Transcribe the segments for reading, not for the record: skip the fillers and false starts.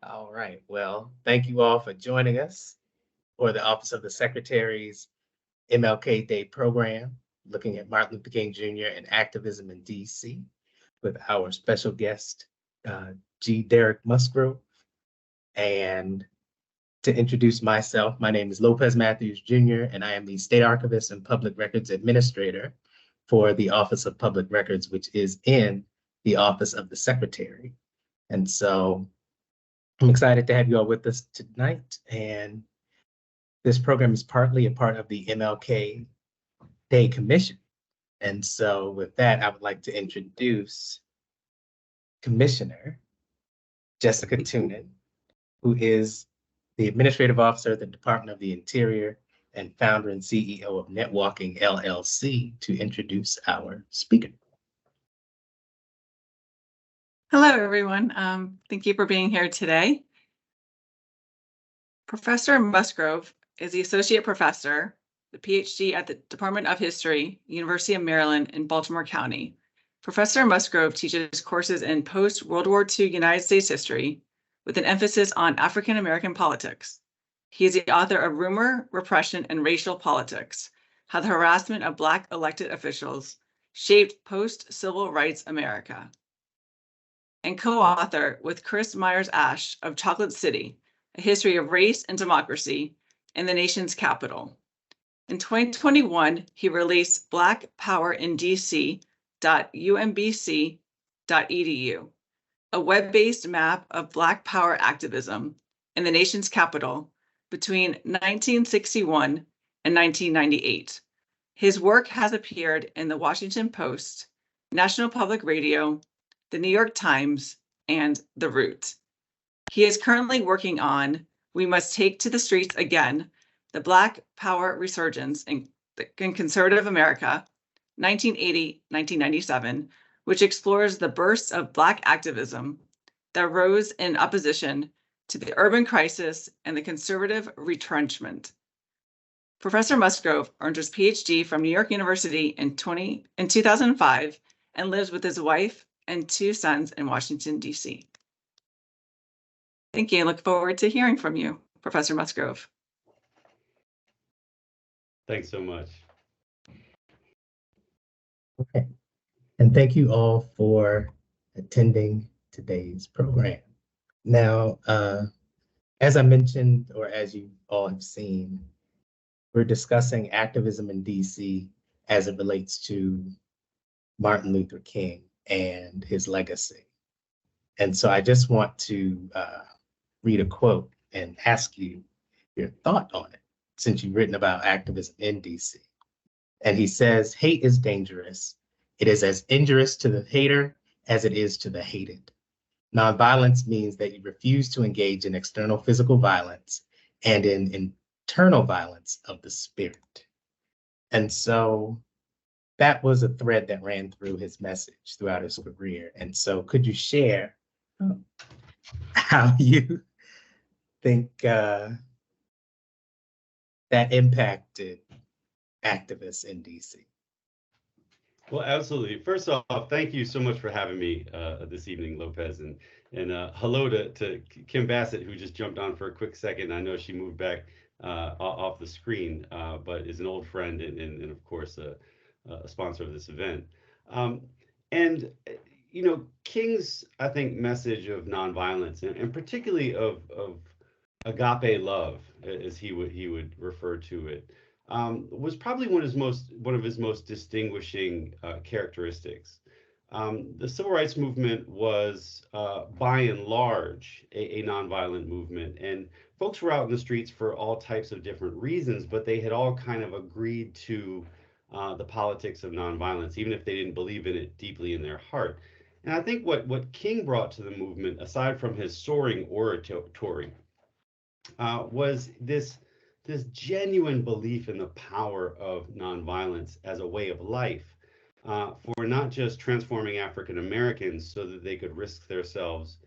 All right. Well, thank you all for joining us for the Office of the Secretary's MLK Day program, looking at Martin Luther King Jr. and activism in DC with our special guest, G. Derek Musgrove. And to introduce myself, my name is Lopez Matthews Jr., and I am the State Archivist and Public Records Administrator for the Office of Public Records, which is in the Office of the Secretary. And so I'm excited to have you all with us tonight. And this program is partly a part of the MLK Day Commission. And so with that, I would like to introduce Commissioner Jessica Tunin, who is the Administrative Officer at the Department of the Interior and founder and CEO of Netwalking LLC, to introduce our speaker. Hello, everyone. Thank you for being here today. Professor Musgrove is the Associate Professor, the PhD at the Department of History, University of Maryland in Baltimore County. Professor Musgrove teaches courses in post-World War II United States history with an emphasis on African American politics. He is the author of Rumor, Repression, and Racial Politics: How the Harassment of Black Elected Officials Shaped Post-Civil Rights America, and co-author with Chris Myers-Ash of Chocolate City: A History of Race and Democracy in the Nation's Capital. In 2021, he released Black Power in DC.umbc.edu, a web-based map of Black Power activism in the nation's capital between 1961 and 1998. His work has appeared in the Washington Post, National Public Radio, the New York Times, and The Root. He is currently working on We Must Take to the Streets Again, the Black Power Resurgence in Conservative America, 1980-1997, which explores the bursts of Black activism that rose in opposition to the urban crisis and the conservative retrenchment. Professor Musgrove earned his PhD from New York University in 2005 and lives with his wife and 2 sons in Washington, D.C. Thank you. I look forward to hearing from you, Professor Musgrove. Thanks so much. Okay. And thank you all for attending today's program. Now, as I mentioned, or as you all have seen, we're discussing activism in DC as it relates to Martin Luther King and his legacy. And so I just want to read a quote and ask you your thought on it, since you've written about activism in DC. And he says, "Hate is dangerous. It is as injurious to the hater as it is to the hated. Nonviolence means that you refuse to engage in external physical violence and in internal violence of the spirit." And so that was a thread that ran through his message throughout his career. And so could you share how you think that impacted activists in DC? Well, absolutely. First off, thank you so much for having me this evening, Lopez, and hello to Kim Bassett, who just jumped on for a quick second. I know she moved back off the screen, but is an old friend and of course a sponsor of this event. And you know, King's, I think, message of nonviolence and particularly of agape love, as he would refer to it, was probably one of his most distinguishing characteristics. The civil rights movement was, by and large, a nonviolent movement, and folks were out in the streets for all types of different reasons, but they had all kind of agreed to the politics of nonviolence, even if they didn't believe in it deeply in their heart. And I think what King brought to the movement, aside from his soaring oratory, was this genuine belief in the power of nonviolence as a way of life, for not just transforming African Americans so that they could risk themselves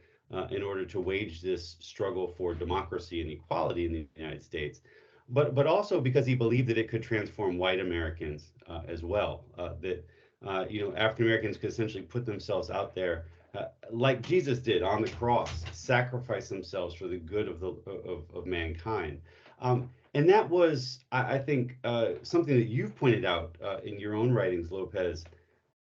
in order to wage this struggle for democracy and equality in the United States, but also because he believed that it could transform white Americans as well, that you know, African Americans could essentially put themselves out there like Jesus did on the cross, sacrifice themselves for the good of of mankind. And that was, I think, something that you've pointed out in your own writings, Lopez,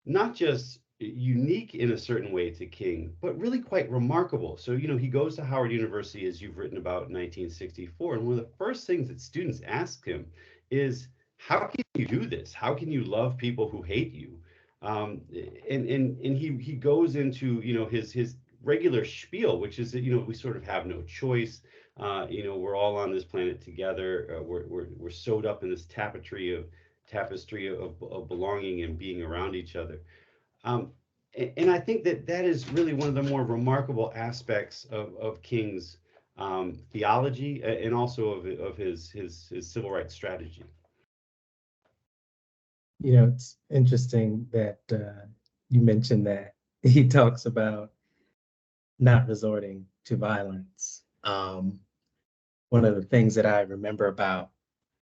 not just unique in a certain way to King, but really quite remarkable. So, he goes to Howard University, as you've written about, in 1964. And one of the first things that students ask him is, how can you do this? How can you love people who hate you? And he goes into, his regular spiel, which is that, we sort of have no choice. We're all on this planet together. We're sewed up in this tapestry of belonging and being around each other. Um, and I think that that is really one of the more remarkable aspects of King's theology, and also of his civil rights strategy. It's interesting that you mentioned that he talks about not resorting to violence. One of the things that I remember about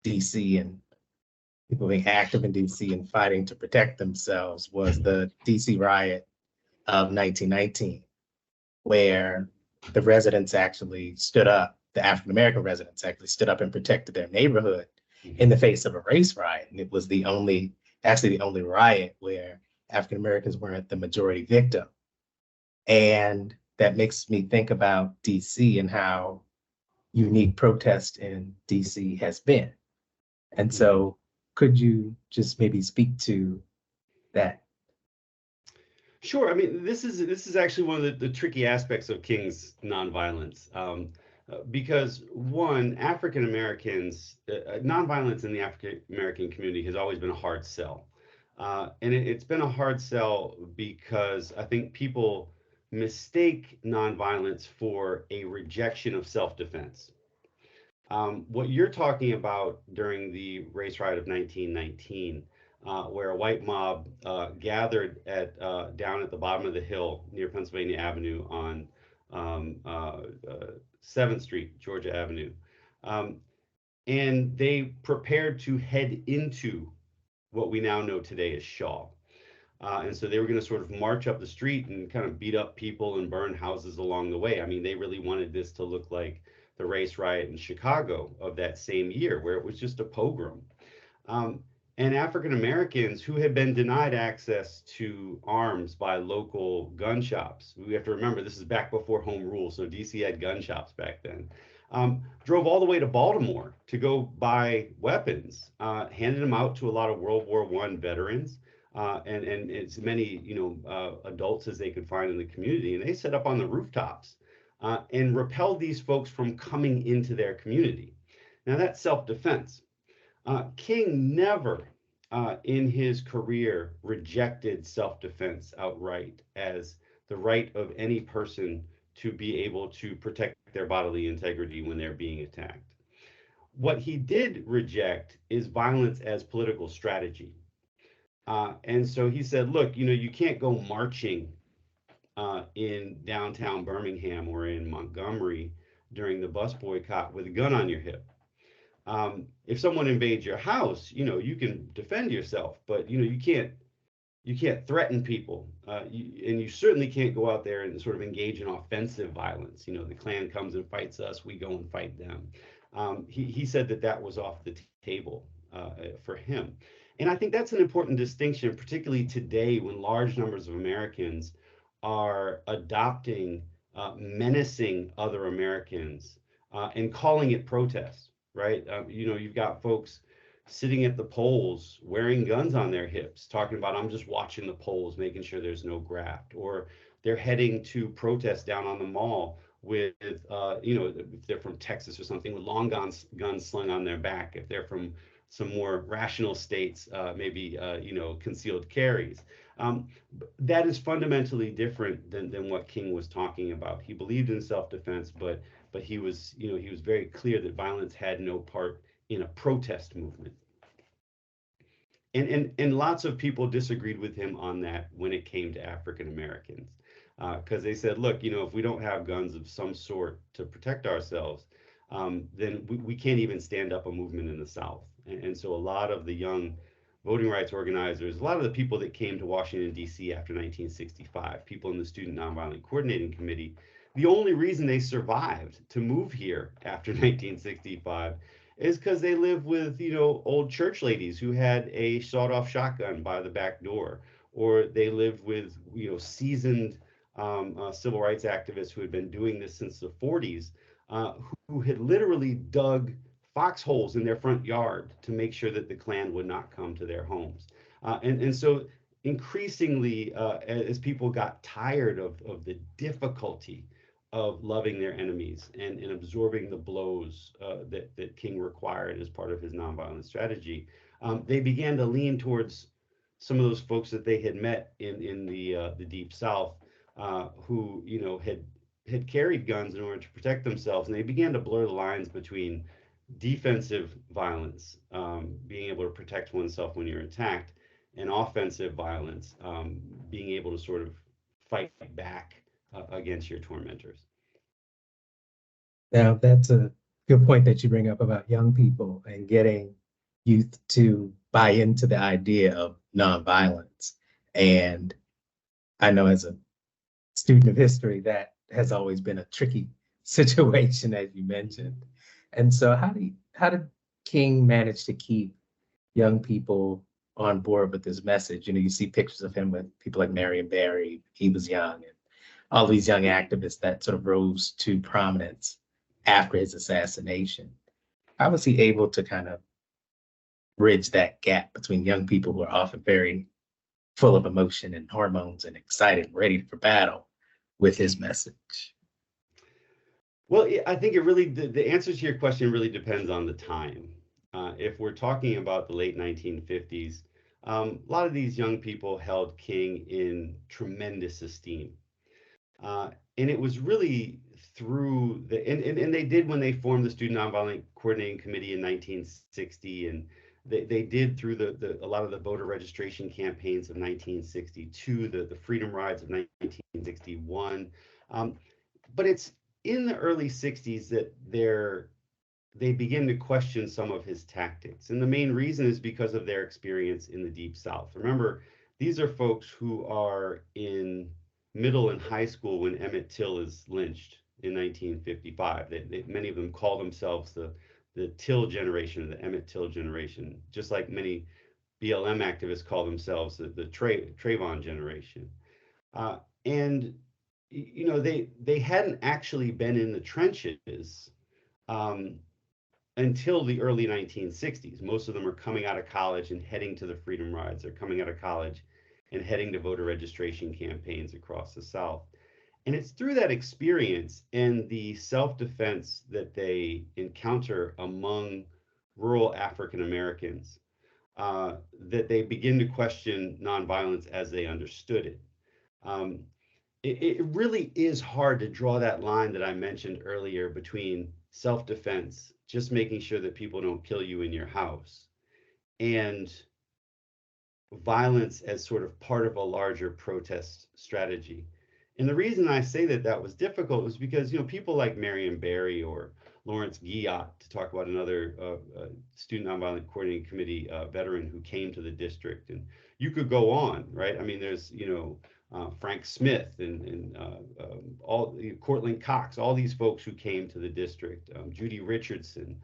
DC and people being active in DC and fighting to protect themselves was the DC riot of 1919, where the residents actually stood up, the African American residents actually stood up and protected their neighborhood in the face of a race riot. And it was actually the only riot where African Americans weren't the majority victim. And that makes me think about DC and how unique protest in DC has been. And so could you just maybe speak to that? Sure. I mean, this is actually one of the tricky aspects of King's nonviolence, because one, African Americans, nonviolence in the African American community has always been a hard sell, and it's been a hard sell because I think people mistake nonviolence for a rejection of self-defense. What you're talking about during the race riot of 1919, where a white mob gathered down at the bottom of the hill near Pennsylvania Avenue on 7th Street, Georgia Avenue, and they prepared to head into what we now know today as Shaw. And so they were going to sort of march up the street and kind of beat up people and burn houses along the way. I mean, they really wanted this to look like the race riot in Chicago of that same year, where it was just a pogrom. Um, and African Americans who had been denied access to arms by local gun shops, we have to remember this is back before home rule, so DC had gun shops back then, drove all the way to Baltimore to go buy weapons, handed them out to a lot of World War I veterans. And as many adults as they could find in the community, and they set up on the rooftops and repelled these folks from coming into their community. Now that's self-defense. King never in his career rejected self-defense outright as the right of any person to be able to protect their bodily integrity when they're being attacked. What he did reject is violence as political strategy. And so he said, look, you can't go marching in downtown Birmingham or in Montgomery during the bus boycott with a gun on your hip. If someone invades your house, you can defend yourself, but you can't threaten people, and you certainly can't go out there and sort of engage in offensive violence. The Klan comes and fights us, we go and fight them. He said that was off the table for him. And I think that's an important distinction, particularly today when large numbers of Americans are adopting menacing other Americans and calling it protest, right? You've got folks sitting at the polls wearing guns on their hips, talking about, I'm just watching the polls, making sure there's no graft. Or they're heading to protest down on the mall with, if they're from Texas or something, with long guns slung on their back. If they're from some more rational states, maybe concealed carries. That is fundamentally different than what King was talking about. He believed in self-defense, but he was very clear that violence had no part in a protest movement. And lots of people disagreed with him on that when it came to African Americans, because they said, look, if we don't have guns of some sort to protect ourselves, then we can't even stand up a movement in the South. And so a lot of the young voting rights organizers, a lot of the people that came to Washington, D.C. after 1965, people in the Student Nonviolent Coordinating Committee, the only reason they survived to move here after 1965 is because they lived with, old church ladies who had a sawed-off shotgun by the back door, or they lived with, seasoned civil rights activists who had been doing this since the 40s, who had literally dug foxholes in their front yard to make sure that the Klan would not come to their homes. And so increasingly, as people got tired of the difficulty of loving their enemies and absorbing the blows that King required as part of his nonviolent strategy, they began to lean towards some of those folks that they had met in the Deep South, who had carried guns in order to protect themselves, and they began to blur the lines between defensive violence, being able to protect oneself when you're attacked, and offensive violence, being able to sort of fight back against your tormentors. Now, that's a good point that you bring up about young people and getting youth to buy into the idea of nonviolence. And I know as a student of history, that has always been a tricky situation, as you mentioned. And so how did King manage to keep young people on board with this message? You see pictures of him with people like Marion Barry. He was young, and all these young activists that sort of rose to prominence after his assassination. How was he able to kind of bridge that gap between young people who are often very full of emotion and hormones and excited, ready for battle, with his message? Well, I think it really, the answer to your question really depends on the time. If we're talking about the late 1950s, a lot of these young people held King in tremendous esteem. And it was really through and they did when they formed the Student Nonviolent Coordinating Committee in 1960, and they did through a lot of the voter registration campaigns of 1962, the freedom rides of 1961. But it's in the early 60s that they begin to question some of his tactics. And the main reason is because of their experience in the Deep South. Remember, these are folks who are in middle and high school when Emmett Till is lynched in 1955. Many of them call themselves the Till generation, the Emmett Till generation, just like many BLM activists call themselves the Trayvon generation. And they hadn't actually been in the trenches until the early 1960s. Most of them are coming out of college and heading to the freedom rides. They're coming out of college and heading to voter registration campaigns across the South. And it's through that experience and the self-defense that they encounter among rural African Americans that they begin to question nonviolence as they understood it. It really is hard to draw that line that I mentioned earlier between self-defense, just making sure that people don't kill you in your house, and violence as sort of part of a larger protest strategy. And the reason I say that was difficult was because, people like Marion Barry or Lawrence Guillot, to talk about another Student Nonviolent Coordinating Committee veteran who came to the district, and you could go on, right? I mean, there's, Frank Smith and all Cortland Cox, all these folks who came to the district, Judy Richardson.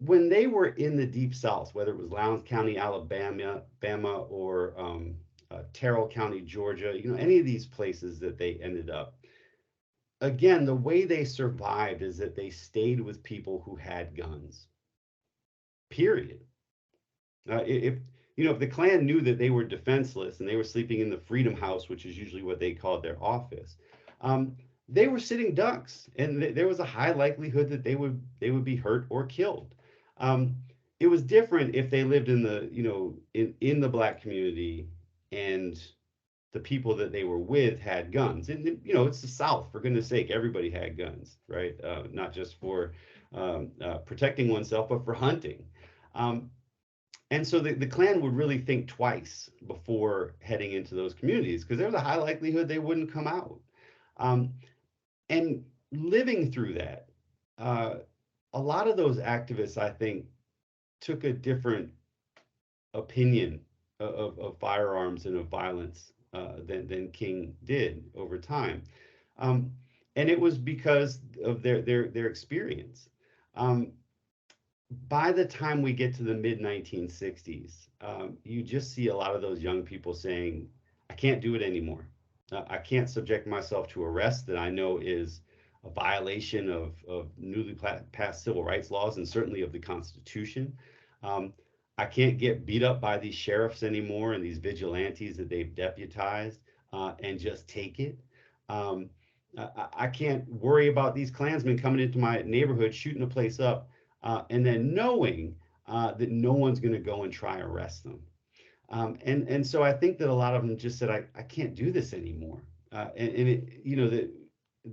When they were in the Deep South, whether it was Lowndes County, Alabama, or Terrell County, Georgia, any of these places that they ended up, again, the way they survived is that they stayed with people who had guns, period. If the Klan knew that they were defenseless and they were sleeping in the Freedom House, which is usually what they called their office, they were sitting ducks, and there was a high likelihood that they would be hurt or killed. It was different if they lived in the Black community and the people that they were with had guns. And it's the South, for goodness sake, everybody had guns, right? Not just for protecting oneself, but for hunting. And so the Klan would really think twice before heading into those communities, because there's a high likelihood they wouldn't come out. And living through that, a lot of those activists, I think, took a different opinion of firearms and of violence than King did over time. Um, and it was because of their experience. Um, by the time we get to the mid 1960s, you just see a lot of those young people saying, I can't do it anymore. I can't subject myself to arrest that I know is a violation of newly passed civil rights laws and certainly of the Constitution. Um, I can't get beat up by these sheriffs anymore and these vigilantes that they've deputized and just take it. Um, I can't worry about these Klansmen coming into my neighborhood, shooting the place up and then knowing that no one's going to go and try arrest them. And so I think that a lot of them just said, I can't do this anymore. And it, you know,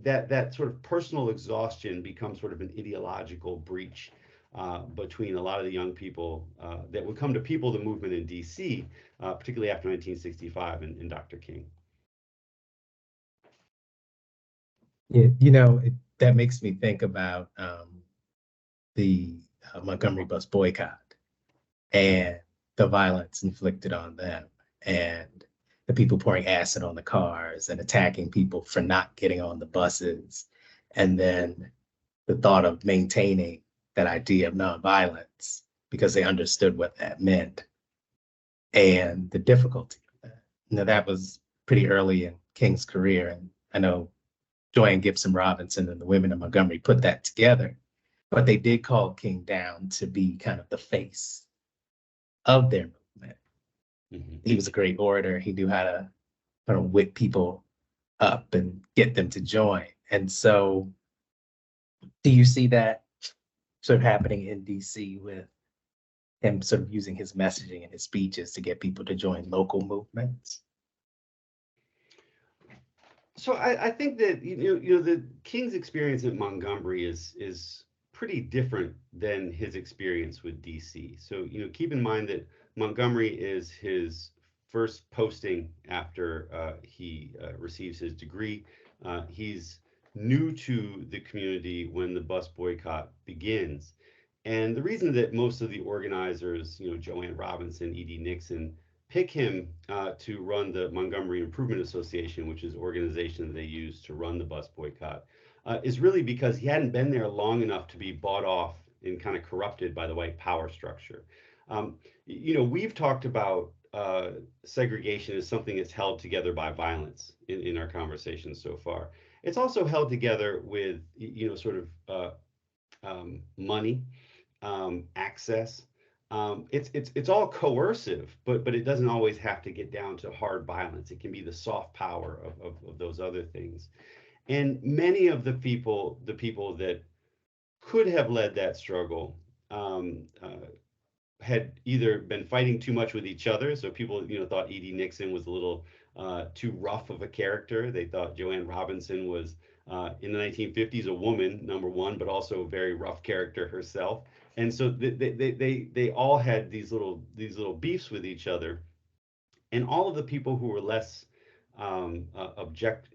that sort of personal exhaustion becomes sort of an ideological breach between a lot of the young people that would come to people the movement in DC, particularly after 1965 and Dr. King. Yeah, that makes me think about the Montgomery bus boycott and the violence inflicted on them and the people pouring acid on the cars and attacking people for not getting on the buses. And then the thought of maintaining that idea of nonviolence because they understood what that meant and the difficulty of that. That was pretty early in King's career. And I know Joy and Gibson Robinson and the women of Montgomery put that together, but they did call King down to be kind of the face of their movement. Mm-hmm. He was a great orator. He knew how to kind of whip people up and get them to join. And so do you see that sort of happening in DC with him sort of using his messaging and his speeches to get people to join local movements? So I think that the King's experience at Montgomery is pretty different than his experience with DC. So keep in mind that Montgomery is his first posting after he receives his degree. He's new to the community when the bus boycott begins. And the reason that most of the organizers, Joanne Robinson, E.D. Nixon, pick him to run the Montgomery Improvement Association, which is the organization they use to run the bus boycott, is really because he hadn't been there long enough to be bought off and kind of corrupted by the white power structure. We've talked about segregation as something that's held together by violence in our conversations so far. It's also held together with, sort of money, access. It's all coercive, but it doesn't always have to get down to hard violence. It can be the soft power of those other things. And many of the people that could have led that struggle had either been fighting too much with each other. So people, thought E.D. Nixon was a little too rough of a character. They thought Joanne Robinson was, in the 1950s, a woman, number one, but also a very rough character herself. And so they all had these little beefs with each other. And all of the people who were less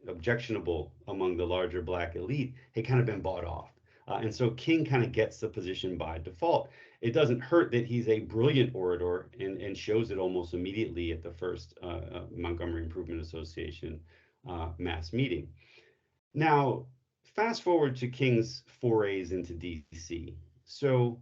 objectionable among the larger Black elite had kind of been bought off. And so King kind of gets the position by default. It doesn't hurt that he's a brilliant orator and shows it almost immediately at the first Montgomery Improvement Association mass meeting. Now, fast forward to King's forays into DC. So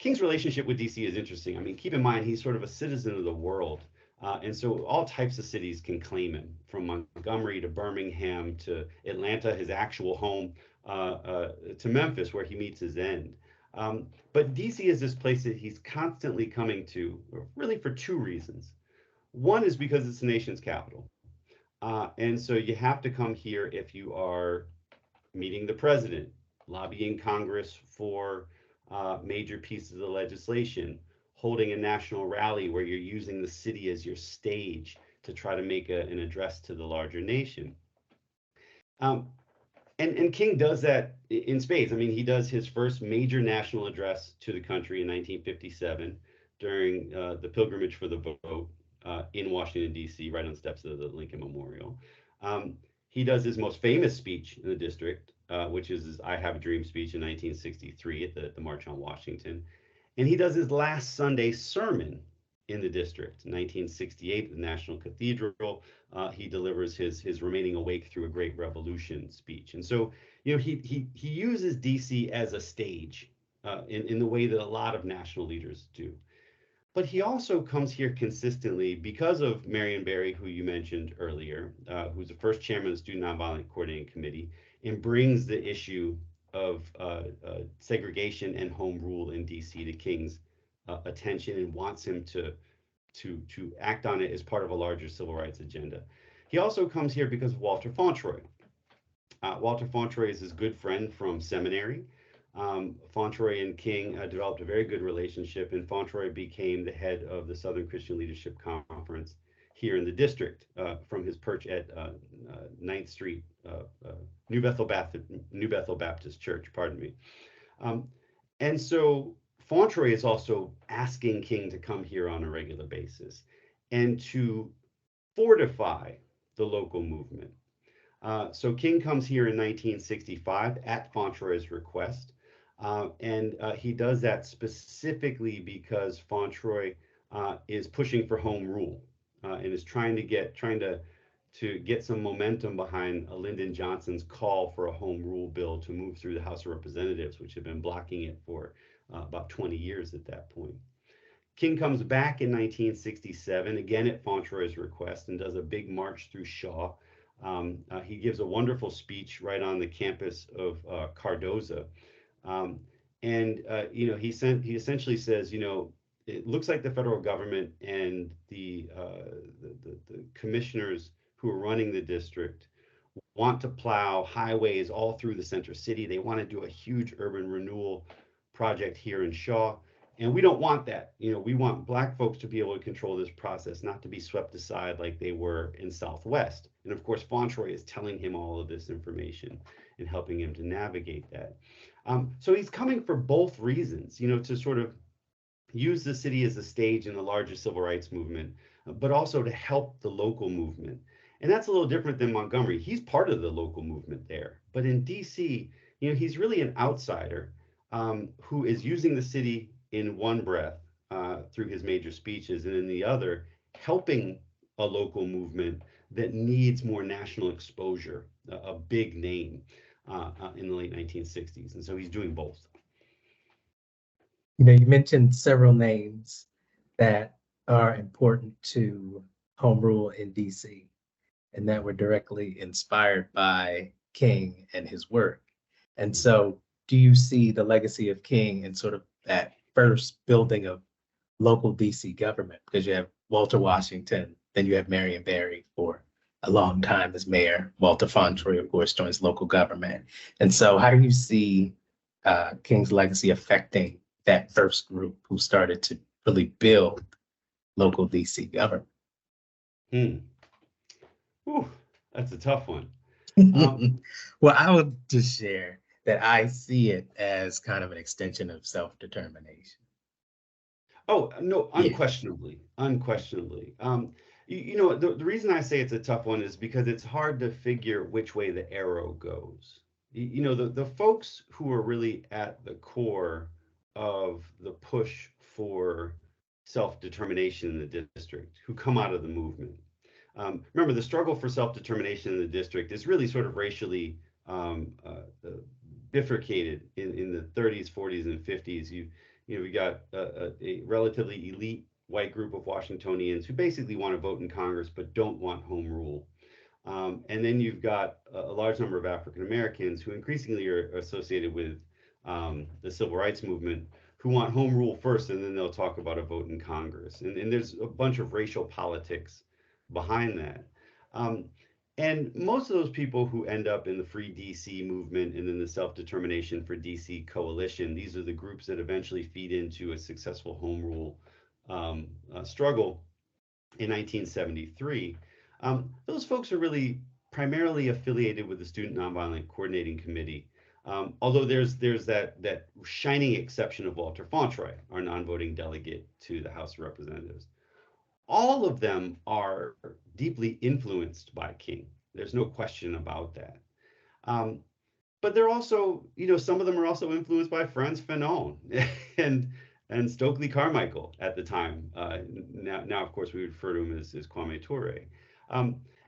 King's relationship with DC is interesting. I mean, keep in mind, he's sort of a citizen of the world. And so all types of cities can claim him, from Montgomery to Birmingham to Atlanta, his actual home, to Memphis, where he meets his end. But DC is this place that he's constantly coming to, really for two reasons. One is because it's the nation's capital. And so you have to come here if you are meeting the president, lobbying Congress for major pieces of legislation, holding a national rally where you're using the city as your stage to try to make an address to the larger nation. And King does that in spades. I mean, he does his first major national address to the country in 1957 during the pilgrimage for the vote in Washington, D.C., right on the steps of the Lincoln Memorial. He does his most famous speech in the district, which is his I Have a Dream speech in 1963 at the March on Washington. And he does his last Sunday sermon in the district. In 1968, the National Cathedral, he delivers his Remaining Awake Through a Great Revolution speech. And so, he uses DC as a stage in the way that a lot of national leaders do. But he also comes here consistently because of Marion Barry, who you mentioned earlier, who's the first chairman of the Student Nonviolent Coordinating Committee, and brings the issue of segregation and home rule in DC to King's attention and wants him to act on it as part of a larger civil rights agenda. He also comes here because of Walter Fauntroy. Walter Fauntroy is his good friend from seminary. Fauntroy and King developed a very good relationship, and Fauntroy became the head of the Southern Christian Leadership Conference here in the district from his perch at 9th Street, New Bethel Baptist Church, pardon me. And so Fauntroy is also asking King to come here on a regular basis and to fortify the local movement. So King comes here in 1965 at Fauntroy's request, and he does that specifically because Fauntroy is pushing for home rule and is trying to get some momentum behind Lyndon Johnson's call for a home rule bill to move through the House of Representatives, which had been blocking it for about 20 years at that point. King comes back in 1967, again at Fauntroy's request, and does a big march through Shaw. He gives a wonderful speech right on the campus of Cardozo. He essentially says, it looks like the federal government and the commissioners who are running the district want to plow highways all through the center city. They want to do a huge urban renewal project here in Shaw. And we don't want that. We want Black folks to be able to control this process, not to be swept aside like they were in Southwest. And of course, Fauntroy is telling him all of this information and helping him to navigate that. So he's coming for both reasons, to sort of use the city as a stage in the larger civil rights movement, but also to help the local movement. And that's a little different than Montgomery. He's part of the local movement there. But in DC, he's really an outsider who is using the city in one breath through his major speeches, and in the other, helping a local movement that needs more national exposure, a big name in the late 1960s. And so he's doing both. You mentioned several names that are important to home rule in DC and that were directly inspired by King and his work. And so do you see the legacy of King in sort of that first building of local DC government? Because you have Walter Washington, then you have Marion Barry for a long time as mayor. Walter Fauntroy, of course, joins local government. And so how do you see King's legacy affecting that first group who started to really build local DC government? Ooh, that's a tough one. Well, I would just share that I see it as kind of an extension of self-determination. Oh, no, unquestionably. The reason I say it's a tough one is because it's hard to figure which way the arrow goes. The folks who are really at the core of the push for self-determination in the district, who come out of the movement. Remember, the struggle for self-determination in the district is really sort of racially bifurcated in the 30s, 40s, and 50s. We got a relatively elite white group of Washingtonians who basically want to vote in Congress but don't want home rule. And then you've got a large number of African Americans who increasingly are associated with the civil rights movement, who want home rule first, and then they'll talk about a vote in Congress. And there's a bunch of racial politics behind that. And most of those people who end up in the Free DC movement and then the Self-Determination for DC coalition, these are the groups that eventually feed into a successful home rule struggle in 1973. Those folks are really primarily affiliated with the Student Nonviolent Coordinating Committee, although there's that shining exception of Walter Fauntroy, our non-voting delegate to the House of Representatives. All of them are deeply influenced by King. There's no question about that. But they're also, some of them are also influenced by Frantz Fanon and and Stokely Carmichael at the time. Now, of course, we refer to him as Kwame Ture.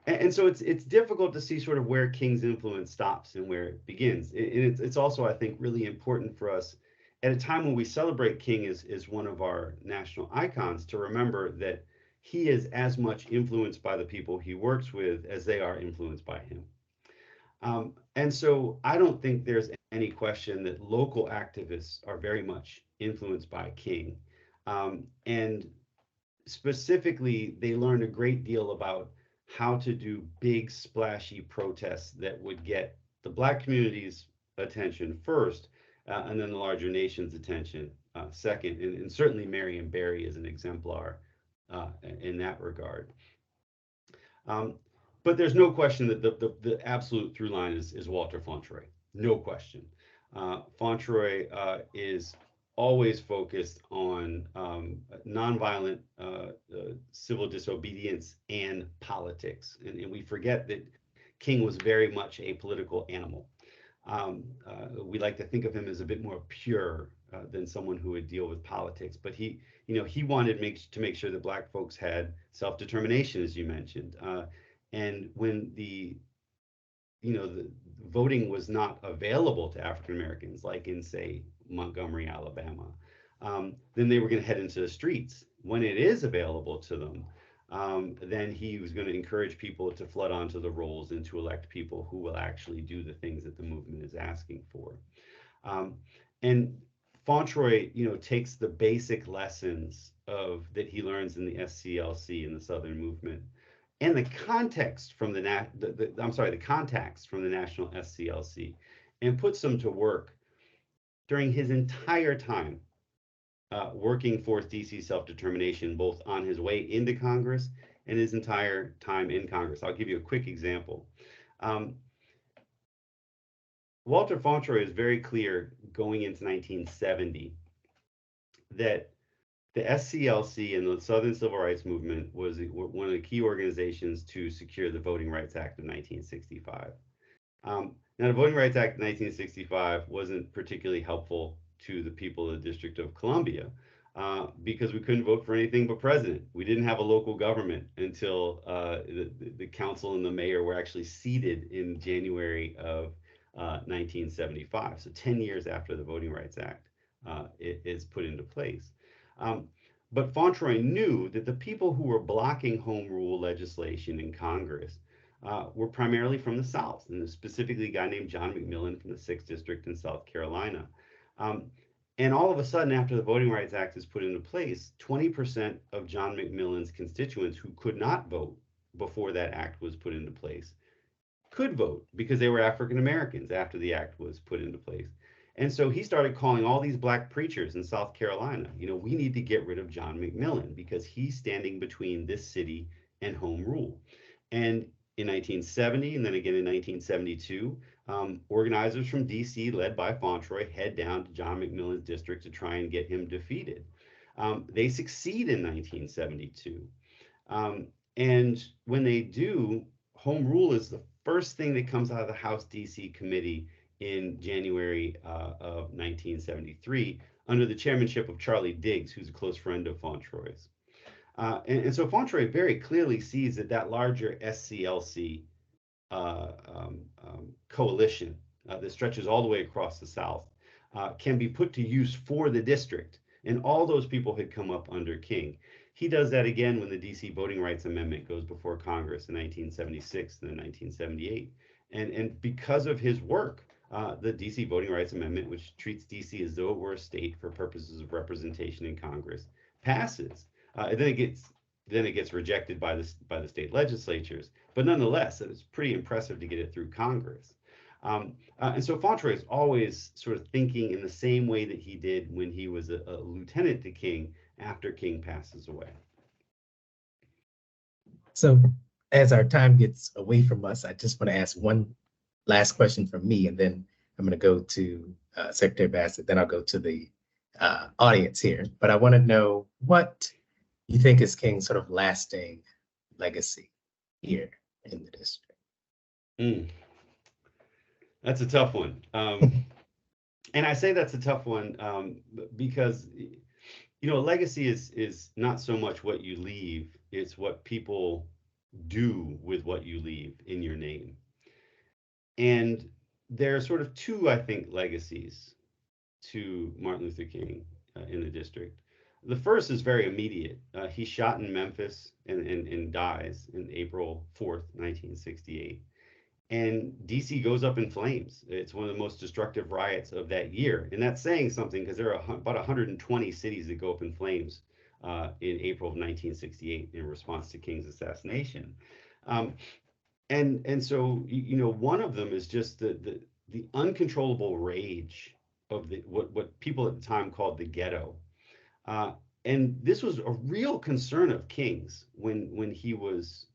And so it's difficult to see sort of where King's influence stops and where it begins. And it's also, I think, really important for us at a time when we celebrate King as one of our national icons to remember that he is as much influenced by the people he works with as they are influenced by him. And so I don't think there's any question that local activists are very much influenced by King. And specifically, they learned a great deal about how to do big, splashy protests that would get the Black community's attention first, and then the larger nation's attention second. And certainly Marion Barry is an exemplar in that regard. But there's no question that the absolute through line is Walter Fauntroy. No question. Fauntroy is always focused on nonviolent civil disobedience and politics. And we forget that King was very much a political animal. We like to think of him as a bit more pure than someone who would deal with politics. But he wanted to make sure that Black folks had self-determination, as you mentioned. And when the voting was not available to African Americans, like in, say, Montgomery, Alabama, then they were going to head into the streets. When it is available to them, then he was going to encourage people to flood onto the rolls and to elect people who will actually do the things that the movement is asking for. And Fauntroy, takes the basic lessons that he learns in the SCLC and the Southern movement, and the context from the contacts from the National SCLC, and puts them to work during his entire time working for DC self-determination, both on his way into Congress and his entire time in Congress. I'll give you a quick example. Walter Fauntroy is very clear going into 1970 that the SCLC and the Southern Civil Rights Movement was one of the key organizations to secure the Voting Rights Act of 1965. Now, the Voting Rights Act of 1965 wasn't particularly helpful to the people of the District of Columbia because we couldn't vote for anything but president. We didn't have a local government until the council and the mayor were actually seated in January of 1975. So 10 years after the Voting Rights Act is put into place. But Fauntroy knew that the people who were blocking home rule legislation in Congress were primarily from the South, and specifically a guy named John McMillan from the 6th District in South Carolina. And all of a sudden, after the Voting Rights Act is put into place, 20% of John McMillan's constituents who could not vote before that act was put into place could vote because they were African Americans after the act was put into place. And so he started calling all these Black preachers in South Carolina, we need to get rid of John McMillan because he's standing between this city and home rule. And in 1970, and then again in 1972, organizers from DC, led by Fauntroy, head down to John McMillan's district to try and get him defeated. They succeed in 1972. And when they do, home rule is the first thing that comes out of the House DC committee in January of 1973, under the chairmanship of Charlie Diggs, who's a close friend of Fauntroy's. And so Fauntroy very clearly sees that larger SCLC coalition that stretches all the way across the South can be put to use for the district. And all those people had come up under King. He does that again when the DC Voting Rights Amendment goes before Congress in 1976 and then 1978. And because of his work, the DC Voting Rights Amendment, which treats DC as though it were a state for purposes of representation in Congress, passes. And then it gets rejected by the state legislatures. But nonetheless, it's pretty impressive to get it through Congress. And so Fauntroy is always sort of thinking in the same way that he did when he was a lieutenant to King after King passes away. So as our time gets away from us, I just want to ask one last question from me, and then I'm going to go to Secretary Bassett, then I'll go to the audience here. But I want to know what you think is King's sort of lasting legacy here in the district. That's a tough one. And I say that's a tough one because you know, a legacy is not so much what you leave, it's what people do with what you leave in your name. And there are sort of two, I think, legacies to Martin Luther King in the district. The first is very immediate. He's shot in Memphis and dies in April 4th, 1968. And DC goes up in flames. It's one of the most destructive riots of that year. And that's saying something because there are about 120 cities that go up in flames in April of 1968 in response to King's assassination. Um, and so you know, one of them is just the uncontrollable rage of the what people at the time called the ghetto. uh, and this was a real concern of King's when he was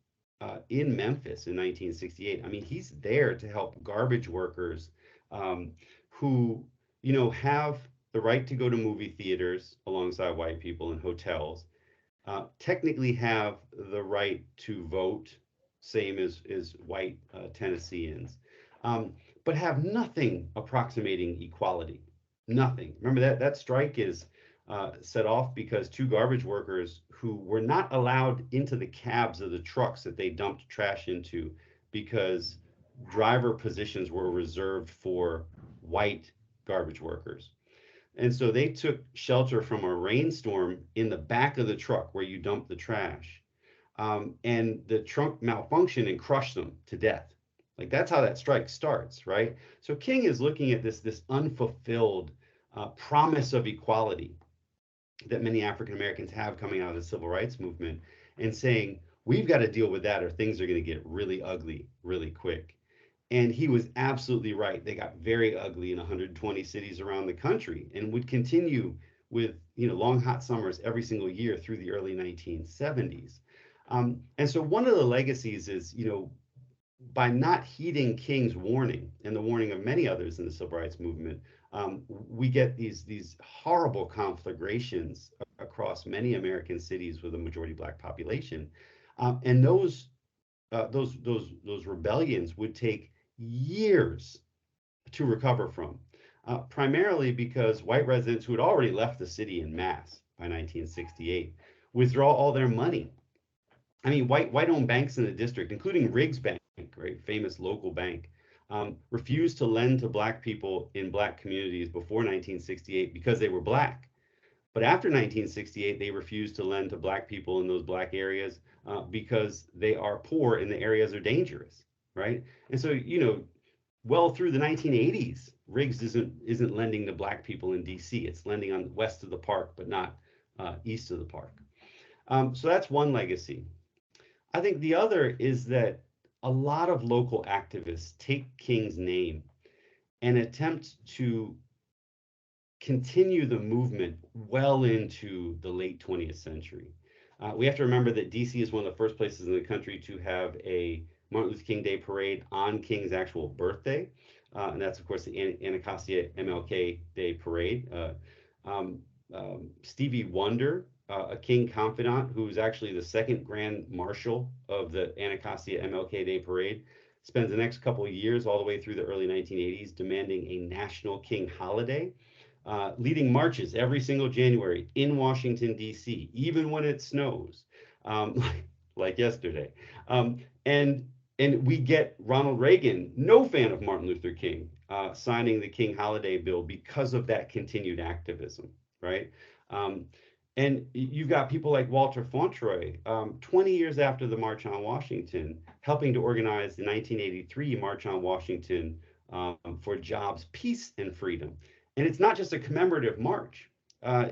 in Memphis in 1968. I mean, he's there to help garbage workers um, who, you know, have the right to go to movie theaters alongside white people and hotels, technically have the right to vote, same as white Tennesseans, but have nothing approximating equality. Nothing. Remember that strike is set off because two garbage workers who were not allowed into the cabs of the trucks that they dumped trash into because driver positions were reserved for white garbage workers. And so they took shelter from a rainstorm in the back of the truck where you dump the trash. And the trunk malfunctioned and crushed them to death. Like that's how that strike starts, right? So King is looking at this unfulfilled promise of equality that many African Americans have coming out of the civil rights movement and saying, we've got to deal with that or things are going to get really ugly really quick. And he was absolutely right. They got very ugly in 120 cities around the country and would continue with, you know, long hot summers every single year through the early 1970s. And so one of the legacies is, you know, by not heeding King's warning and the warning of many others in the civil rights movement, we get these horrible conflagrations across many American cities with a majority Black population, and those rebellions would take years to recover from, primarily because white residents who had already left the city in mass by 1968 withdraw all their money. I mean, white-owned banks in the district, including Riggs Bank, right, famous local bank, refused to lend to Black people in Black communities before 1968 because they were Black. But after 1968, they refused to lend to Black people in those Black areas because they are poor and the areas are dangerous, right? And so, you know, well through the 1980s, Riggs isn't lending to Black people in DC. It's lending on west of the park, but not east of the park. So that's one legacy. I think the other is that a lot of local activists take King's name and attempt to continue the movement well into the late 20th century. We have to remember that DC is one of the first places in the country to have a Martin Luther King Day parade on King's actual birthday. And that's, of course, the Anacostia MLK Day parade. Stevie Wonder, a King confidant, who's actually the second Grand Marshal of the Anacostia MLK Day parade, spends the next couple of years, all the way through the early 1980s, demanding a national King holiday, leading marches every single January in Washington, D.C., even when it snows, like yesterday. And we get Ronald Reagan, no fan of Martin Luther King, signing the King holiday bill because of that continued activism, right? And you've got people like Walter Fauntroy, 20 years after the March on Washington, helping to organize the 1983 March on Washington for jobs, peace, and freedom. And it's not just a commemorative march.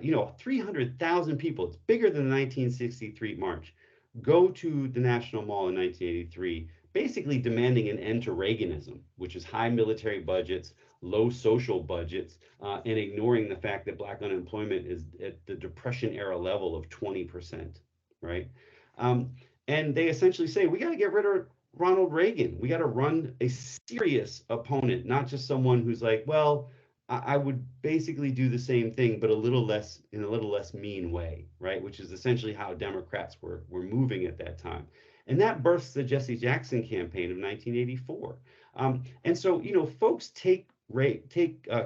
You know, 300,000 people, it's bigger than the 1963 march, go to the National Mall in 1983, basically demanding an end to Reaganism, which is high military budgets, low social budgets, and ignoring the fact that Black unemployment is at the Depression era level of 20%, right? And they essentially say, we got to get rid of Ronald Reagan. We got to run a serious opponent, not just someone who's like, well, I would basically do the same thing, but a little less in a little less mean way, right? Which is essentially how Democrats were moving at that time. And that births the Jesse Jackson campaign of 1984. And so, you know, folks take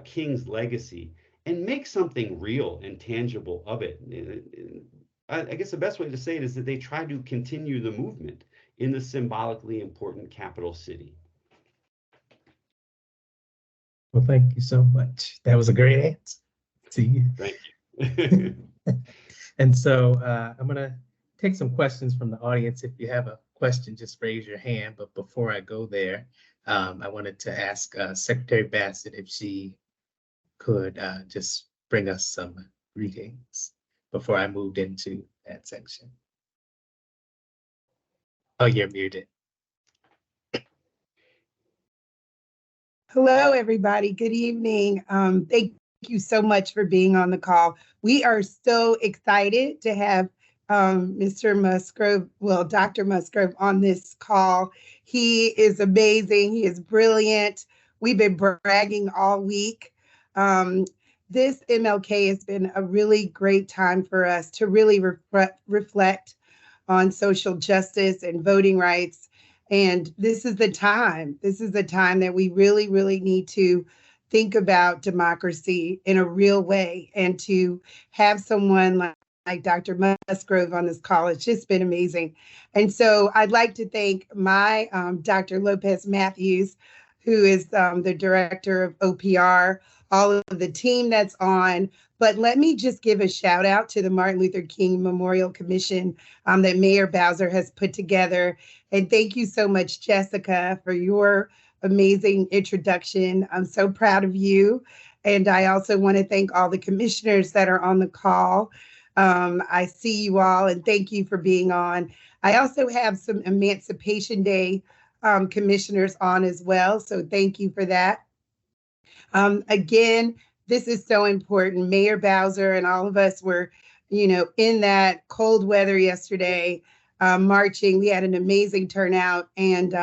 King's legacy and make something real and tangible of it. I guess the best way to say it is that they try to continue the movement in the symbolically important capital city. Well, thank you so much. That was a great answer. To you. Thank you. And so I'm going to take some questions from the audience. If you have a question, just raise your hand. But before I go there, I wanted to ask Secretary Bassett if she could just bring us some greetings before I moved into that section. Oh, you're muted. Hello, everybody. Good evening. Thank you so much for being on the call. We are so excited to have Mr. Musgrove, well, Dr. Musgrove on this call. He is amazing. He is brilliant. We've been bragging all week. This MLK has been a really great time for us to really reflect on social justice and voting rights. And this is the time. This is the time that we really, really need to think about democracy in a real way, and to have someone like Dr. Musgrove on this call. It's just been amazing. And so I'd like to thank my Dr. Lopez Matthews, who is the director of OPR, all of the team that's on. But let me just give a shout out to the Martin Luther King Memorial Commission that Mayor Bowser has put together. And thank you so much, Jessica, for your amazing introduction. I'm so proud of you. And I also want to thank all the commissioners that are on the call. I see you all, and thank you for being on. I also have some Emancipation Day commissioners on as well, so thank you for that. Again, this is so important. Mayor Bowser and all of us were, in that cold weather yesterday, marching. We had an amazing turnout. And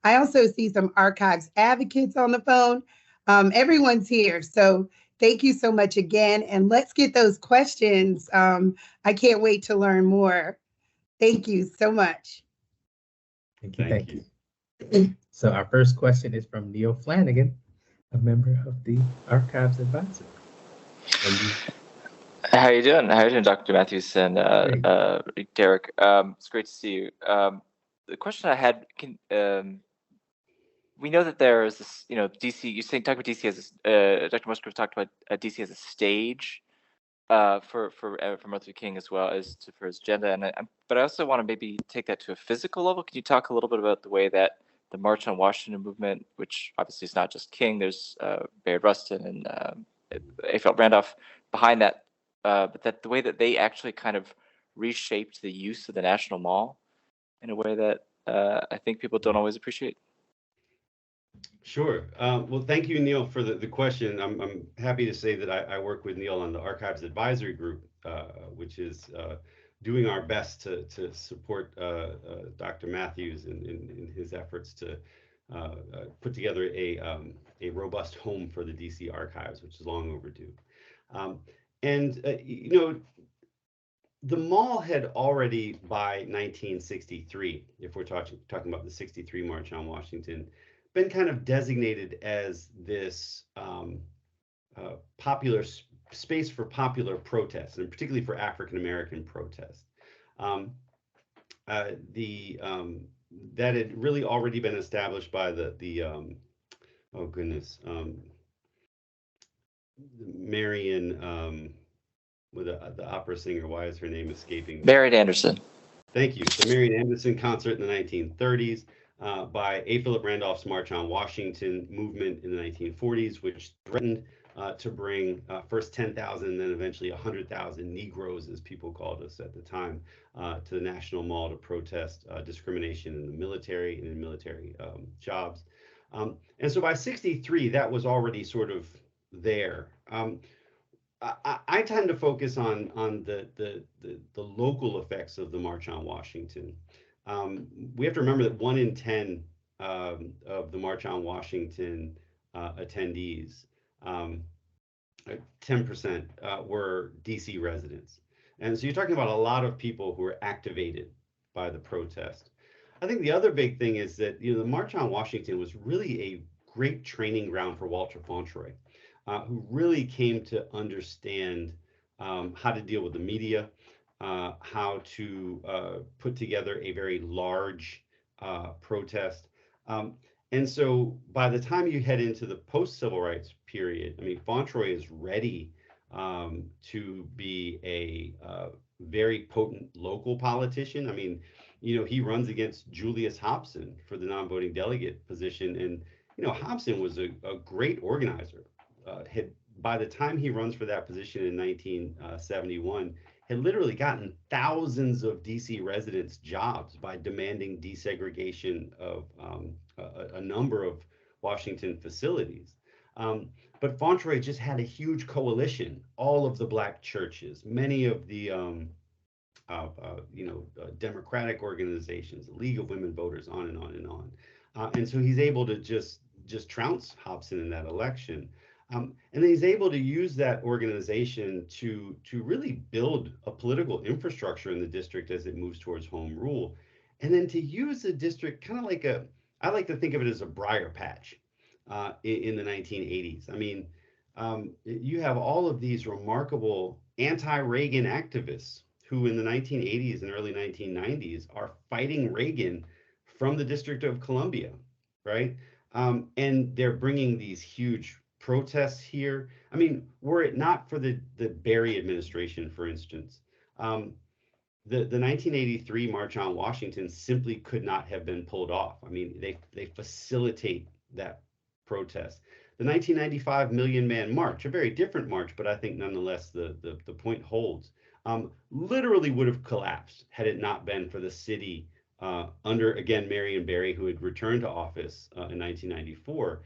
I also see some archives advocates on the phone. Everyone's here. So thank you so much again. And let's get those questions. I can't wait to learn more. Thank you so much. Thank you. So our first question is from Neil Flanagan, a member of the Archives Advisory. How are you doing? How are you doing, Dr. Matthews and Derek? It's great to see you. The question I had, we know that there is this, DC. You're saying talking about DC as Dr. Musgrove talked about DC as a stage for Martin Luther King, as well as for his agenda. But I also want to maybe take that to a physical level. Can you talk a little bit about the way that the March on Washington movement, which obviously is not just King, there's Bayard Rustin and A. Philip Randolph behind that, but that the way that they actually kind of reshaped the use of the National Mall in a way that I think people don't always appreciate. Sure. Well, thank you, Neil, for the question. I'm happy to say that I work with Neil on the Archives Advisory Group, which is doing our best to support Dr. Matthews in his efforts to put together a robust home for the DC archives, which is long overdue. The mall had already, by 1963, if we're talking about the 63 March on Washington, been kind of designated as this popular space for popular protests, and particularly for African American protests. That had really already been established by Marian, with the opera singer. Why is her name escaping me? Marian Anderson. Thank you. The Marian Anderson concert in the 1930s, by A. Philip Randolph's March on Washington movement in the 1940s, which threatened to bring first 10,000 and then eventually 100,000 Negroes, as people called us at the time, to the National Mall to protest discrimination in the military and in military jobs. And so by 63, that was already sort of there. I tend to focus on the local effects of the March on Washington. We have to remember that 1 in 10 of the March on Washington attendees, 10% were DC residents. And so you're talking about a lot of people who were activated by the protest. I think the other big thing is that the March on Washington was really a great training ground for Walter Fauntroy. who really came to understand how to deal with the media, how to put together a very large protest. Um, and so by the time you head into the post-civil rights period, I mean, Fauntroy is ready to be a very potent local politician. I mean, he runs against Julius Hobson for the non-voting delegate position. And, Hobson was a great organizer. By the time he runs for that position in 1971, had literally gotten thousands of DC residents jobs by demanding desegregation of a number of Washington facilities. But Fauntroy just had a huge coalition, all of the black churches, many of the democratic organizations, the League of Women Voters, on and on and on. And so he's able to just trounce Hobson in that election. And then he's able to use that organization to really build a political infrastructure in the district as it moves towards home rule. And then to use the district kind of like I like to think of it as a briar patch in the 1980s. I mean, you have all of these remarkable anti-Reagan activists who in the 1980s and early 1990s are fighting Reagan from the District of Columbia, right? And they're bringing these huge protests here. I mean, were it not for the Barry administration, for instance, the 1983 March on Washington simply could not have been pulled off. I mean, they facilitate that protest. The 1995 Million Man March, a very different march, but I think nonetheless the point holds, literally would have collapsed had it not been for the city under, again, Marion Barry, who had returned to office in 1994,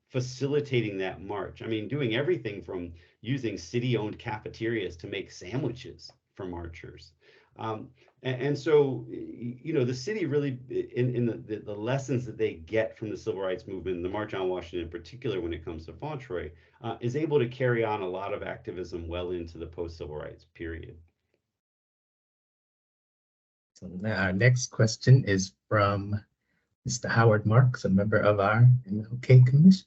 facilitating that march. I mean, doing everything from using city-owned cafeterias to make sandwiches for marchers. And so, the city really, in the lessons that they get from the civil rights movement, and the March on Washington in particular, when it comes to Fauntroy, is able to carry on a lot of activism well into the post-civil rights period. So now our next question is from Mr. Howard Marks, a member of our MLK Commission.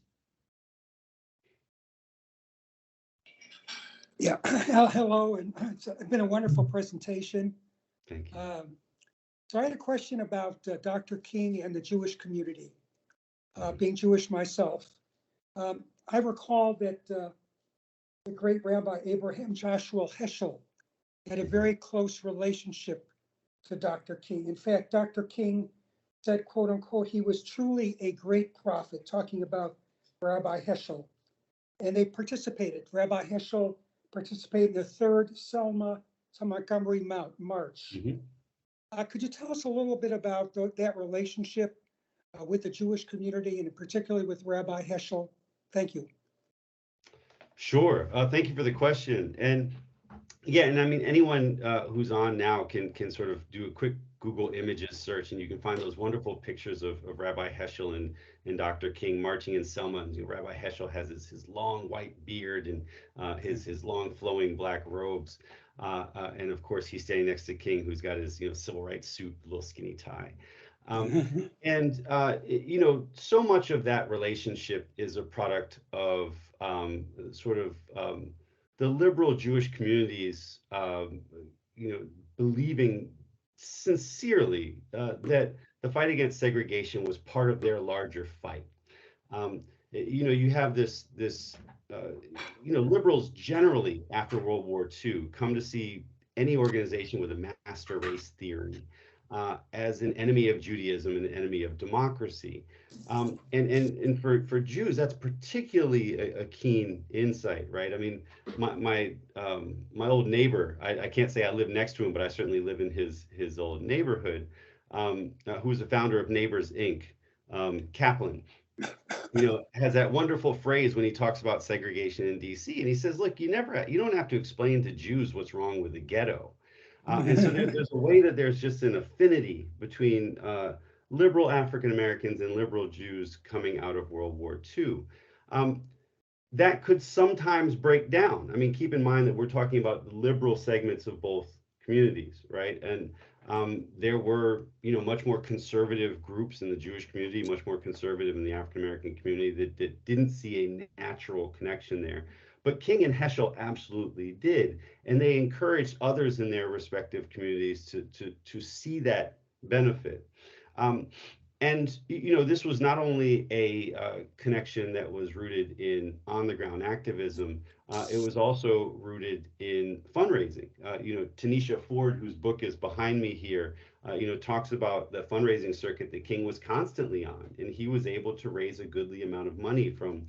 Yeah, hello, and it's been a wonderful presentation. Thank you. So I had a question about Dr. King and the Jewish community, being Jewish myself. I recall that the great Rabbi Abraham Joshua Heschel had a very close relationship to Dr. King. In fact, Dr. King said, quote unquote, he was truly a great prophet, talking about Rabbi Heschel. And they participated. Rabbi Heschel participated in the third Selma to Montgomery March. Mm-hmm. Could you tell us a little bit about that relationship with the Jewish community and particularly with Rabbi Heschel? Thank you. Sure. Thank you for the question. And yeah, and I mean, anyone who's on now can sort of do a quick Google Images search, and you can find those wonderful pictures of Rabbi Heschel and Dr. King marching in Selma. And, Rabbi Heschel has his long white beard and his long flowing black robes. And of course, he's standing next to King, who's got his civil rights suit, little skinny tie. And so much of that relationship is a product of the liberal Jewish communities, believing sincerely that the fight against segregation was part of their larger fight. You have this liberals generally after World War II come to see any organization with a master race theory as an enemy of Judaism and an enemy of democracy. And for Jews, that's particularly a keen insight, right? I mean, my old neighbor, I can't say I live next to him, but I certainly live in his old neighborhood, who was the founder of Neighbors Inc., Kaplan, has that wonderful phrase when he talks about segregation in DC, and he says, look, you don't have to explain to Jews what's wrong with the ghetto. And so there's a way that there's just an affinity between liberal African Americans and liberal Jews coming out of World War II. That could sometimes break down. I mean, keep in mind that we're talking about the liberal segments of both communities, right? And there were, much more conservative groups in the Jewish community, much more conservative in the African American community that didn't see a natural connection there. But King and Heschel absolutely did, and they encouraged others in their respective communities to see that benefit. Um, and this was not only a connection that was rooted in on the ground activism, it was also rooted in fundraising. Tanisha Ford, whose book is behind me here, talks about the fundraising circuit that King was constantly on, and he was able to raise a goodly amount of money from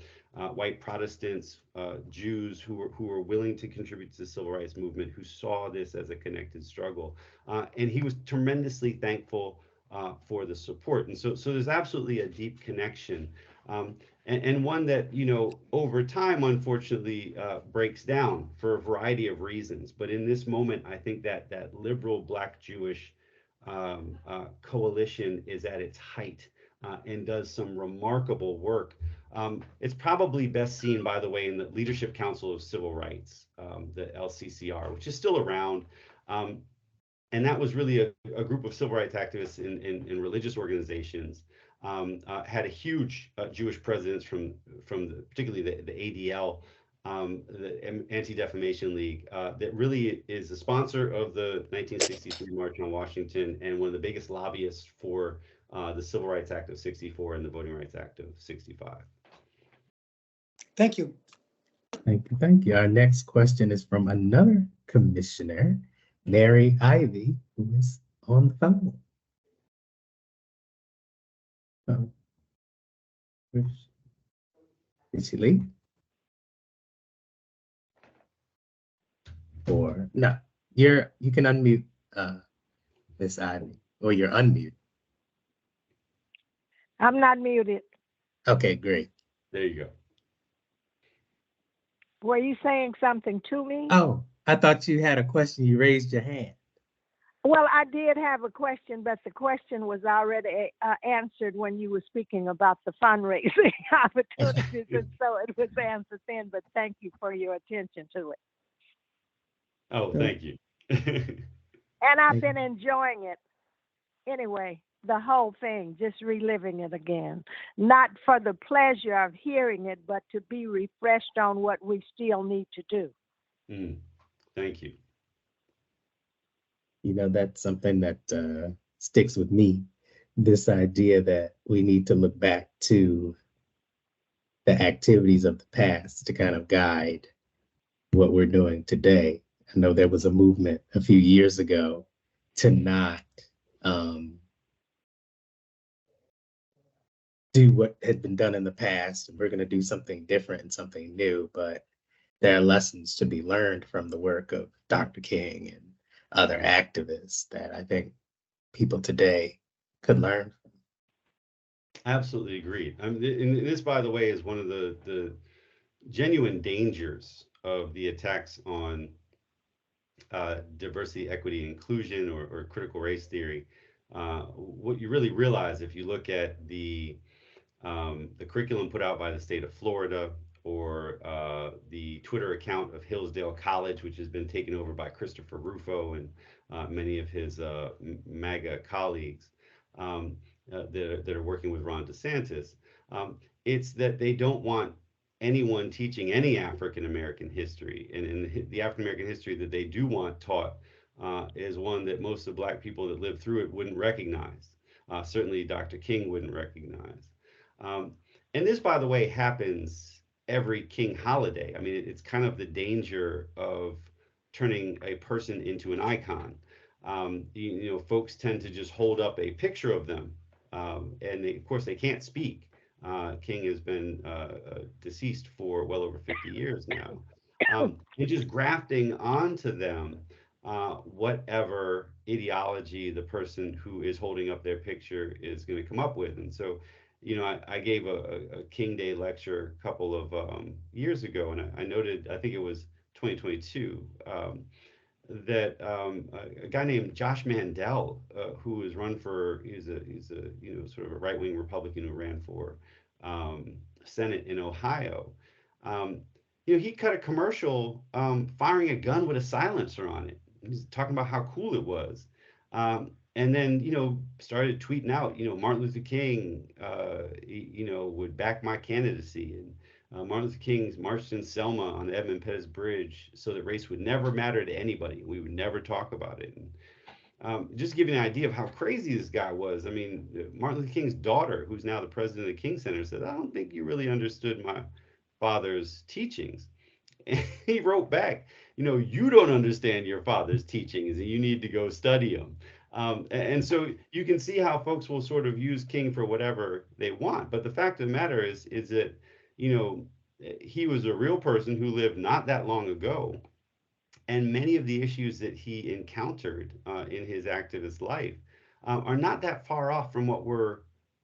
white Protestants, Jews who were willing to contribute to the civil rights movement, who saw this as a connected struggle, and he was tremendously thankful for the support. And so there's absolutely a deep connection, and one that, over time, unfortunately, breaks down for a variety of reasons. But in this moment, I think that liberal Black Jewish coalition is at its height, and does some remarkable work. It's probably best seen, by the way, in the Leadership Council of Civil Rights, the LCCR, which is still around. And that was really a group of civil rights activists in religious organizations, had a huge Jewish presence from particularly the ADL, the Anti-Defamation League, that really is the sponsor of the 1963 March on Washington and one of the biggest lobbyists for the Civil Rights Act of '64 and the Voting Rights Act of '65. Thank you. Thank you. Thank you. Our next question is from another commissioner, Mary Ivy, who is on the phone. Did she leave? Or no? You can unmute Miss Ivy, or you're unmuted. I'm not muted. Okay, great. There you go. Were you saying something to me? Oh, I thought you had a question. You raised your hand. Well, I did have a question, but the question was already answered when you were speaking about the fundraising opportunities, and so it was answered then, but thank you for your attention to it. Oh, thank you. And I've been enjoying it. Anyway, the whole thing, just reliving it again. Not for the pleasure of hearing it, but to be refreshed on what we still need to do. Thank you. That's something that sticks with me. This idea that we need to look back to the activities of the past to kind of guide what we're doing today. I know there was a movement a few years ago to not do what had been done in the past. We're going to do something different and something new, but there are lessons to be learned from the work of Dr. King and other activists that I think people today could learn from. Absolutely agreed. And this, by the way, is one of the genuine dangers of the attacks on diversity, equity, inclusion, or critical race theory. What you really realize if you look at the curriculum put out by the state of Florida, or the Twitter account of Hillsdale College, which has been taken over by Christopher Rufo and many of his MAGA colleagues that are working with Ron DeSantis. It's that they don't want anyone teaching any African American history, and the African American history that they do want taught is one that most of the Black people that lived through it wouldn't recognize. Certainly Dr. King wouldn't recognize. And this, by the way, happens every King holiday. I mean, it's kind of the danger of turning a person into an icon. Folks tend to just hold up a picture of them, and of course they can't speak. King has been deceased for well over 50 years now. And just grafting onto them whatever ideology the person who is holding up their picture is going to come up with. And so, I gave a King Day lecture a couple of years ago, and I noted, I think it was 2022, that a guy named Josh Mandel, who was run for, he's a sort of a right-wing Republican who ran for Senate in Ohio. He cut a commercial firing a gun with a silencer on it. He's talking about how cool it was. And then, started tweeting out, Martin Luther King, would back my candidacy. And Martin Luther King marched in Selma on the Edmund Pettus Bridge so that race would never matter to anybody. We would never talk about it. And just to give you an idea of how crazy this guy was, I mean, Martin Luther King's daughter, who's now the president of the King Center, said, "I don't think you really understood my father's teachings." And he wrote back, "You don't understand your father's teachings and you need to go study them." And so you can see how folks will sort of use King for whatever they want. But the fact of the matter is that, he was a real person who lived not that long ago. And many of the issues that he encountered in his activist life are not that far off from what we're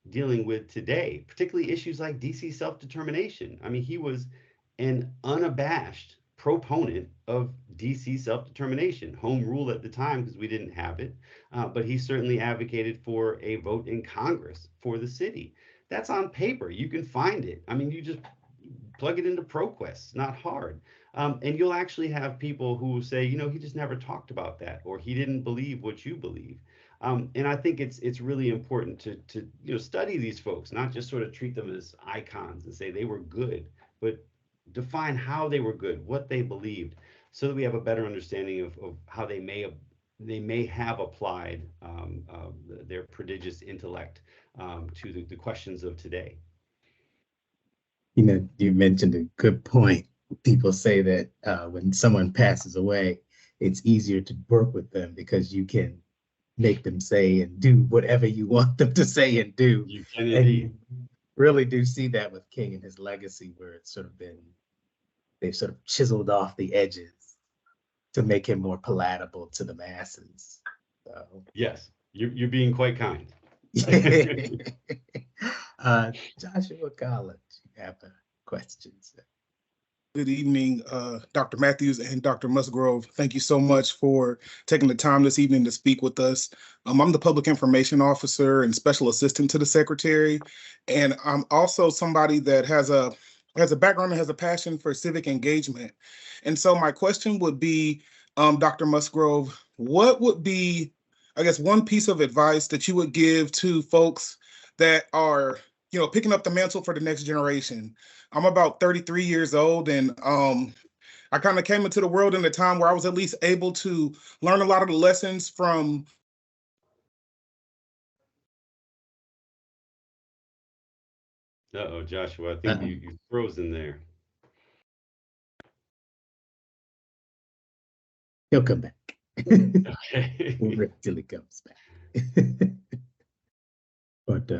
dealing with today, particularly issues like DC self-determination. I mean, he was an unabashed proponent of DC self-determination, home rule at the time because we didn't have it, but he certainly advocated for a vote in Congress for the city. That's on paper. You can find it. I mean, you just plug it into ProQuest, not hard. And you'll actually have people who say, he just never talked about that, or he didn't believe what you believe. And I think it's really important to study these folks, not just sort of treat them as icons and say they were good, but define how they were good, what they believed, so that we have a better understanding of how they may have applied their prodigious intellect to the questions of today. You mentioned a good point. People say that when someone passes away, it's easier to work with them because you can make them say and do whatever you want them to say and do. You can and indeed. you really do see that with King and his legacy, where it's sort of they've sort of chiseled off the edges to make him more palatable to the masses. So. Yes, you're being quite kind. Joshua Collins, you have a question, sir. Good evening, Dr. Matthews and Dr. Musgrove. Thank you so much for taking the time this evening to speak with us. I'm the Public Information Officer and Special Assistant to the Secretary, and I'm also somebody that has a background and has a passion for civic engagement. And so my question would be, Dr. Musgrove, what would be, I guess, one piece of advice that you would give to folks that are picking up the mantle for the next generation? I'm about 33 years old, and I kind of came into the world in a time where I was at least able to learn a lot of the lessons from. Uh-oh, Joshua, I think you frozen there. He'll come back. Okay. We'll wait till he comes back. But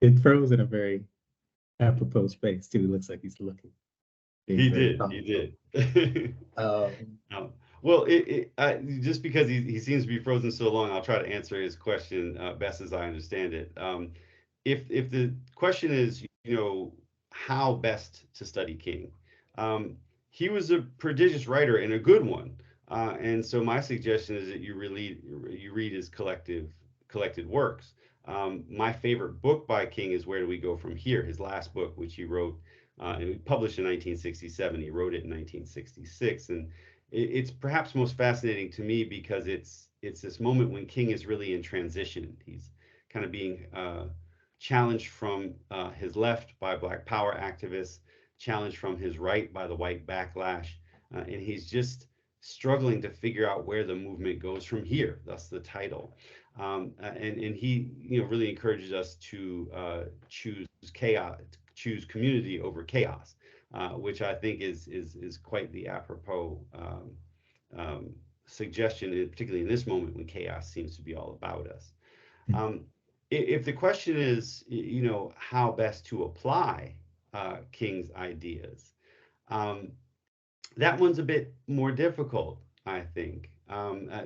it froze in a very apropos space too. It looks like he's looking. He did. Well, just because he seems to be frozen so long, I'll try to answer his question best as I understand it. If the question is, how best to study King, he was a prodigious writer and a good one. And so my suggestion is that you read his collected works. My favorite book by King is Where Do We Go From Here? His last book, which he wrote, and published in 1967. He wrote it in 1966, and it's perhaps most fascinating to me because it's this moment when King is really in transition. He's kind of being challenged from his left by Black Power activists, challenged from his right by the white backlash, and he's just struggling to figure out where the movement goes from here. That's the title. And he really encourages us to choose community over chaos, which I think is quite the apropos suggestion, particularly in this moment when chaos seems to be all about us. If the question is, how best to apply King's ideas, that one's a bit more difficult, I think.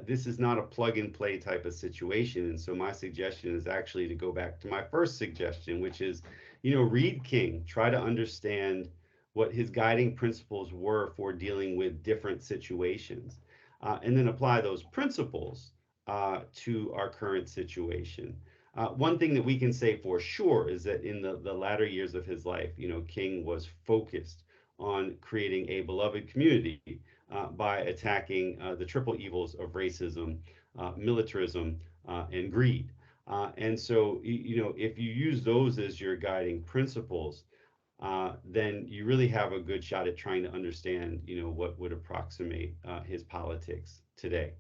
This is not a plug and play type of situation. And so my suggestion is actually to go back to my first suggestion, which is, read King, try to understand what his guiding principles were for dealing with different situations, and then apply those principles to our current situation. One thing that we can say for sure is that in the latter years of his life, King was focused on creating a beloved community by attacking the triple evils of racism, militarism, and greed. And so, if you use those as your guiding principles, then you really have a good shot at trying to understand, what would approximate his politics today.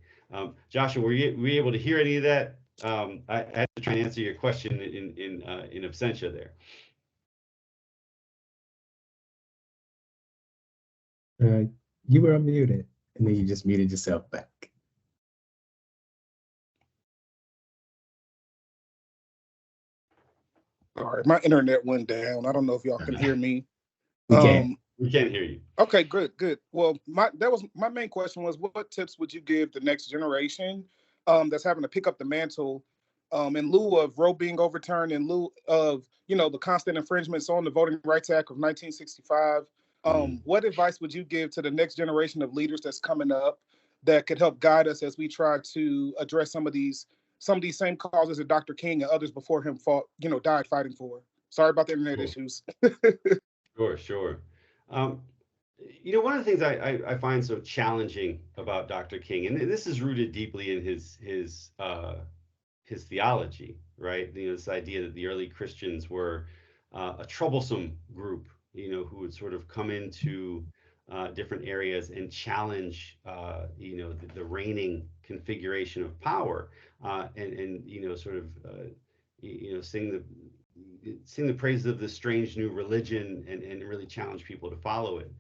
Joshua, were you able to hear any of that? I had to try and answer your question in absentia there. You were unmuted, and then you just muted yourself back. All right, my internet went down. I don't know if y'all can hear me. We can. We can't hear you. Okay, good. Well, my main question was, what tips would you give the next generation that's having to pick up the mantle in lieu of Roe being overturned, in lieu of the constant infringements on the Voting Rights Act of 1965? What advice would you give to the next generation of leaders that's coming up that could help guide us as we try to address some of these same causes that Dr. King and others before him died fighting for? Sorry about the internet issues. Sure. One of the things I find so challenging about Dr. King, and this is rooted deeply in his theology, right? This idea that the early Christians were a troublesome group, who would sort of come into different areas and challenge, the reigning configuration of power, and sort of, sing the praises of this strange new religion and really challenge people to follow it.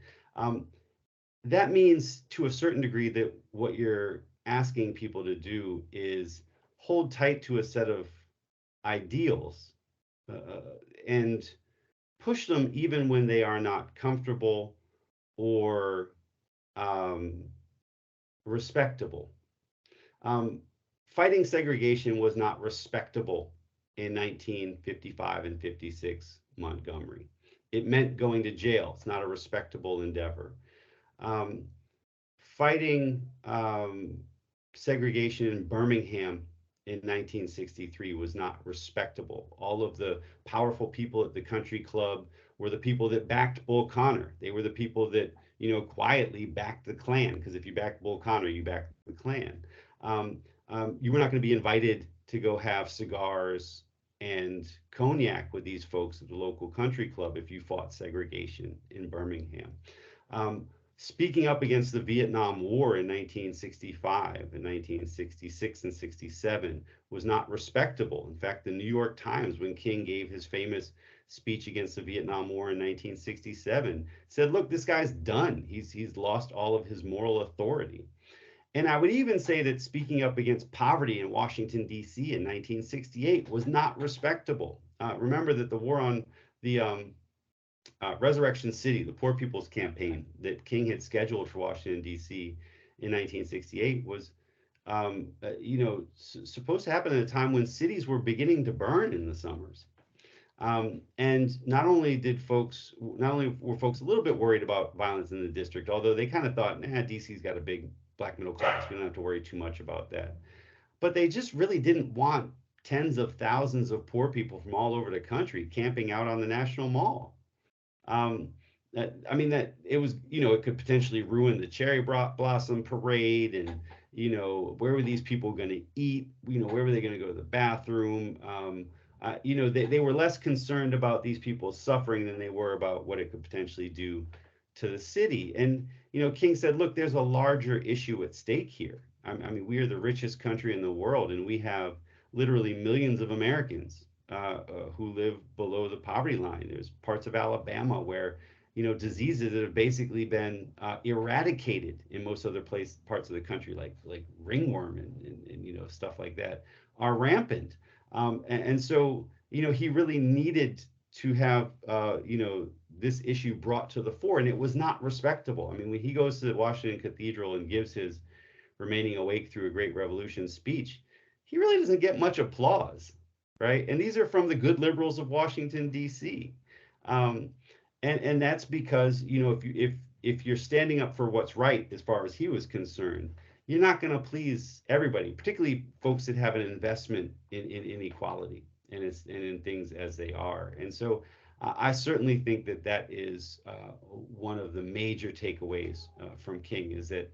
That means to a certain degree that what you're asking people to do is hold tight to a set of ideals and push them even when they are not comfortable or respectable. Fighting segregation was not respectable in 1955 and 56 Montgomery. It meant going to jail. It's not a respectable endeavor. Fighting segregation in Birmingham in 1963 was not respectable. All of the powerful people at the country club were the people that backed Bull Connor. They were the people that, quietly backed the Klan, because if you backed Bull Connor, you backed the Klan. You were not going to be invited to go have cigars and cognac with these folks at the local country club if you fought segregation in Birmingham. Speaking up against the Vietnam War in 1965 and 1966 and 67 was not respectable. In fact, the New York Times, when King gave his famous speech against the Vietnam War in 1967, said, look, this guy's done. He's lost all of his moral authority. And I would even say that speaking up against poverty in Washington, D.C. in 1968 was not respectable. Remember that the war on the Resurrection City, the Poor People's Campaign that King had scheduled for Washington, D.C. in 1968 was, supposed to happen at a time when cities were beginning to burn in the summers. And not only were folks a little bit worried about violence in the district, although they kind of thought, DC's got a big black middle class, we don't have to worry too much about that. But they just really didn't want tens of thousands of poor people from all over the country camping out on the National Mall. That it was, it could potentially ruin the cherry blossom parade, and where were these people going to eat? Where were they going to go to the bathroom? They were less concerned about these people's suffering than they were about what it could potentially do to the city. And King said, look, there's a larger issue at stake here. We are the richest country in the world, and we have literally millions of Americans who live below the poverty line. There's parts of Alabama where diseases that have basically been eradicated in most other parts of the country, like ringworm and stuff like that, are rampant. And so he really needed to have this issue brought to the fore, and it was not respectable. When he goes to the Washington Cathedral and gives his Remaining Awake Through a Great Revolution speech, he really doesn't get much applause, right? And these are from the good liberals of Washington, D.C. And that's because, if you're standing up for what's right, as far as he was concerned, you're not going to please everybody, particularly folks that have an investment in inequality and in things as they are. And so I certainly think that that is one of the major takeaways from King, is that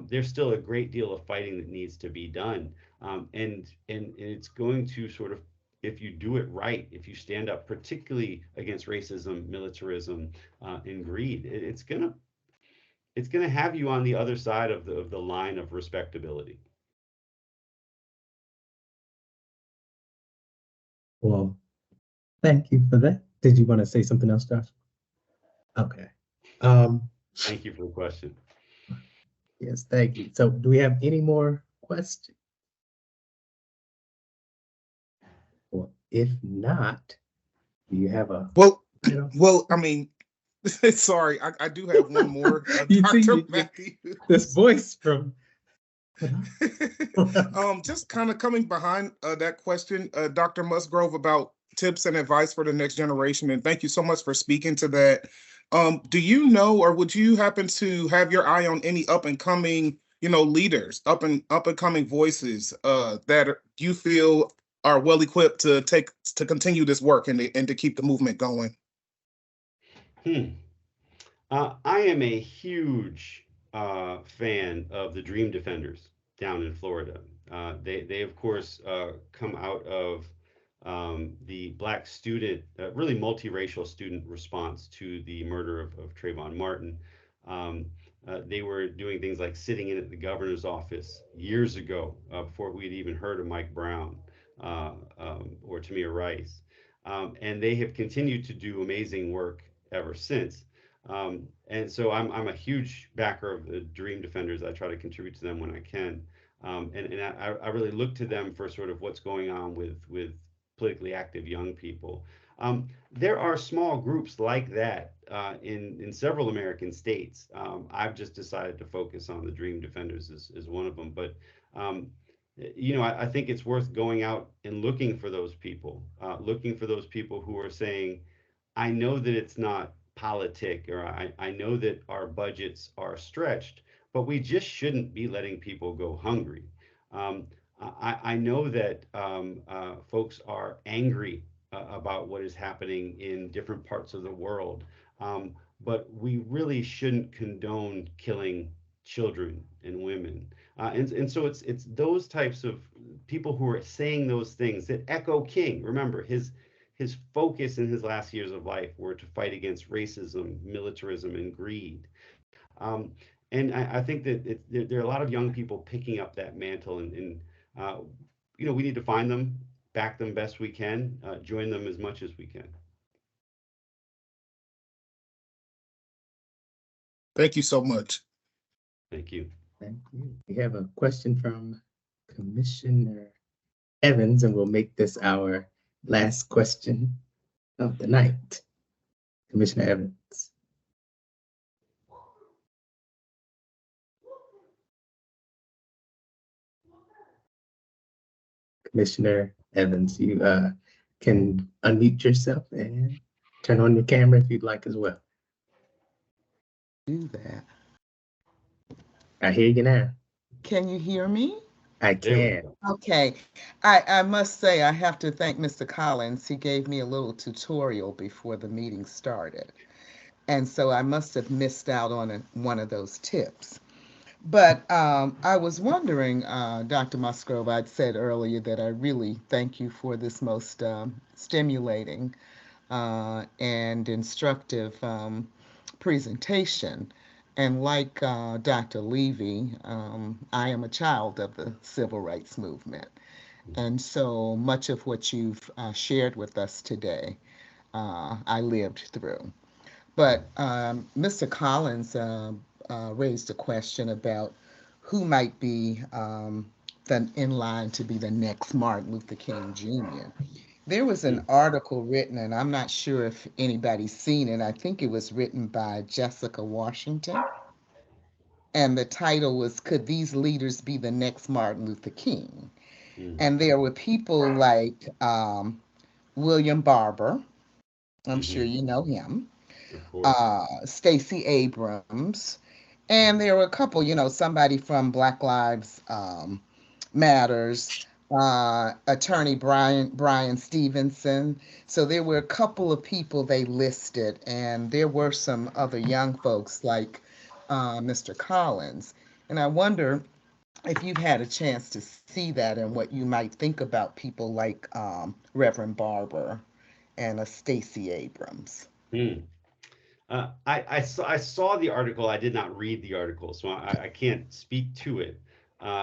there's still a great deal of fighting that needs to be done. And it's going to sort of, if you do it right, if you stand up particularly against racism, militarism, and greed, it's gonna have you on the other side of the line of respectability. Well, thank you for that. Did you want to say something else, Josh? Okay. Um, Thank you for the question. yes, thank you. So do we have any more questions? Well, if not, do you have a Well, title? well, I mean, sorry, I do have one more, You see, Dr. Matthews. this voice from Just kind of coming behind that question, Dr. Musgrove, about tips and advice for the next generation. And thank you so much for speaking to that. Do you know, or would you happen to have your eye on any up and coming, leaders, up and coming voices that you feel are well equipped to continue this work and to keep the movement going? Hmm. I am a huge fan of the Dream Defenders down in Florida. They of course come out of the Black student, really multiracial student response to the murder of Trayvon Martin. Um, they were doing things like sitting in at the governor's office years ago, before we'd even heard of Mike Brown or Tamir Rice. And they have continued to do amazing work ever since. And so I'm a huge backer of the Dream Defenders. I try to contribute to them when I can. And I really look to them for sort of what's going on with politically active young people. There are small groups like that in several American states. I've just decided to focus on the Dream Defenders as one of them. But I think it's worth going out and looking for those people who are saying, I know that it's not politic, or I know that our budgets are stretched, but we just shouldn't be letting people go hungry. Um, I know that folks are angry about what is happening in different parts of the world, but we really shouldn't condone killing children and women. And so it's those types of people who are saying those things that echo King. Remember, his focus in his last years of life were to fight against racism, militarism, and greed. Um, and I think that there are a lot of young people picking up that mantle, and we need to find them, back them best we can, join them as much as we can. Thank you so much. Thank you. Thank you. We have a question from Commissioner Evans, and we'll make this our last question of the night. Commissioner Evans. Commissioner Evans, you can unmute yourself and turn on your camera if you'd like as well. Do that. I hear you now. Can you hear me? I can. Okay. I must say I have to thank Mr. Collins. He gave me a little tutorial before the meeting started. And so I must have missed out on one of those tips. But I was wondering, Dr. Musgrove, I'd said earlier that I really thank you for this most stimulating and instructive presentation. And like Dr. Levy, I am a child of the civil rights movement. And so much of what you've shared with us today, I lived through. But Mr. Collins raised a question about who might be in line to be the next Martin Luther King Jr. There was an article written, and I'm not sure if anybody's seen it. I think it was written by Jessica Washington. And the title was, Could These Leaders Be the Next Martin Luther King? And there were people like William Barber. I'm sure you know him. Stacey Abrams. And there were a couple, somebody from Black Lives Matters, Attorney Brian Stevenson. So there were a couple of people they listed, and there were some other young folks like Mr. Collins. And I wonder if you've had a chance to see that and what you might think about people like Reverend Barber and a Stacey Abrams. Hmm. I saw the article. I did not read the article, so I can't speak to it.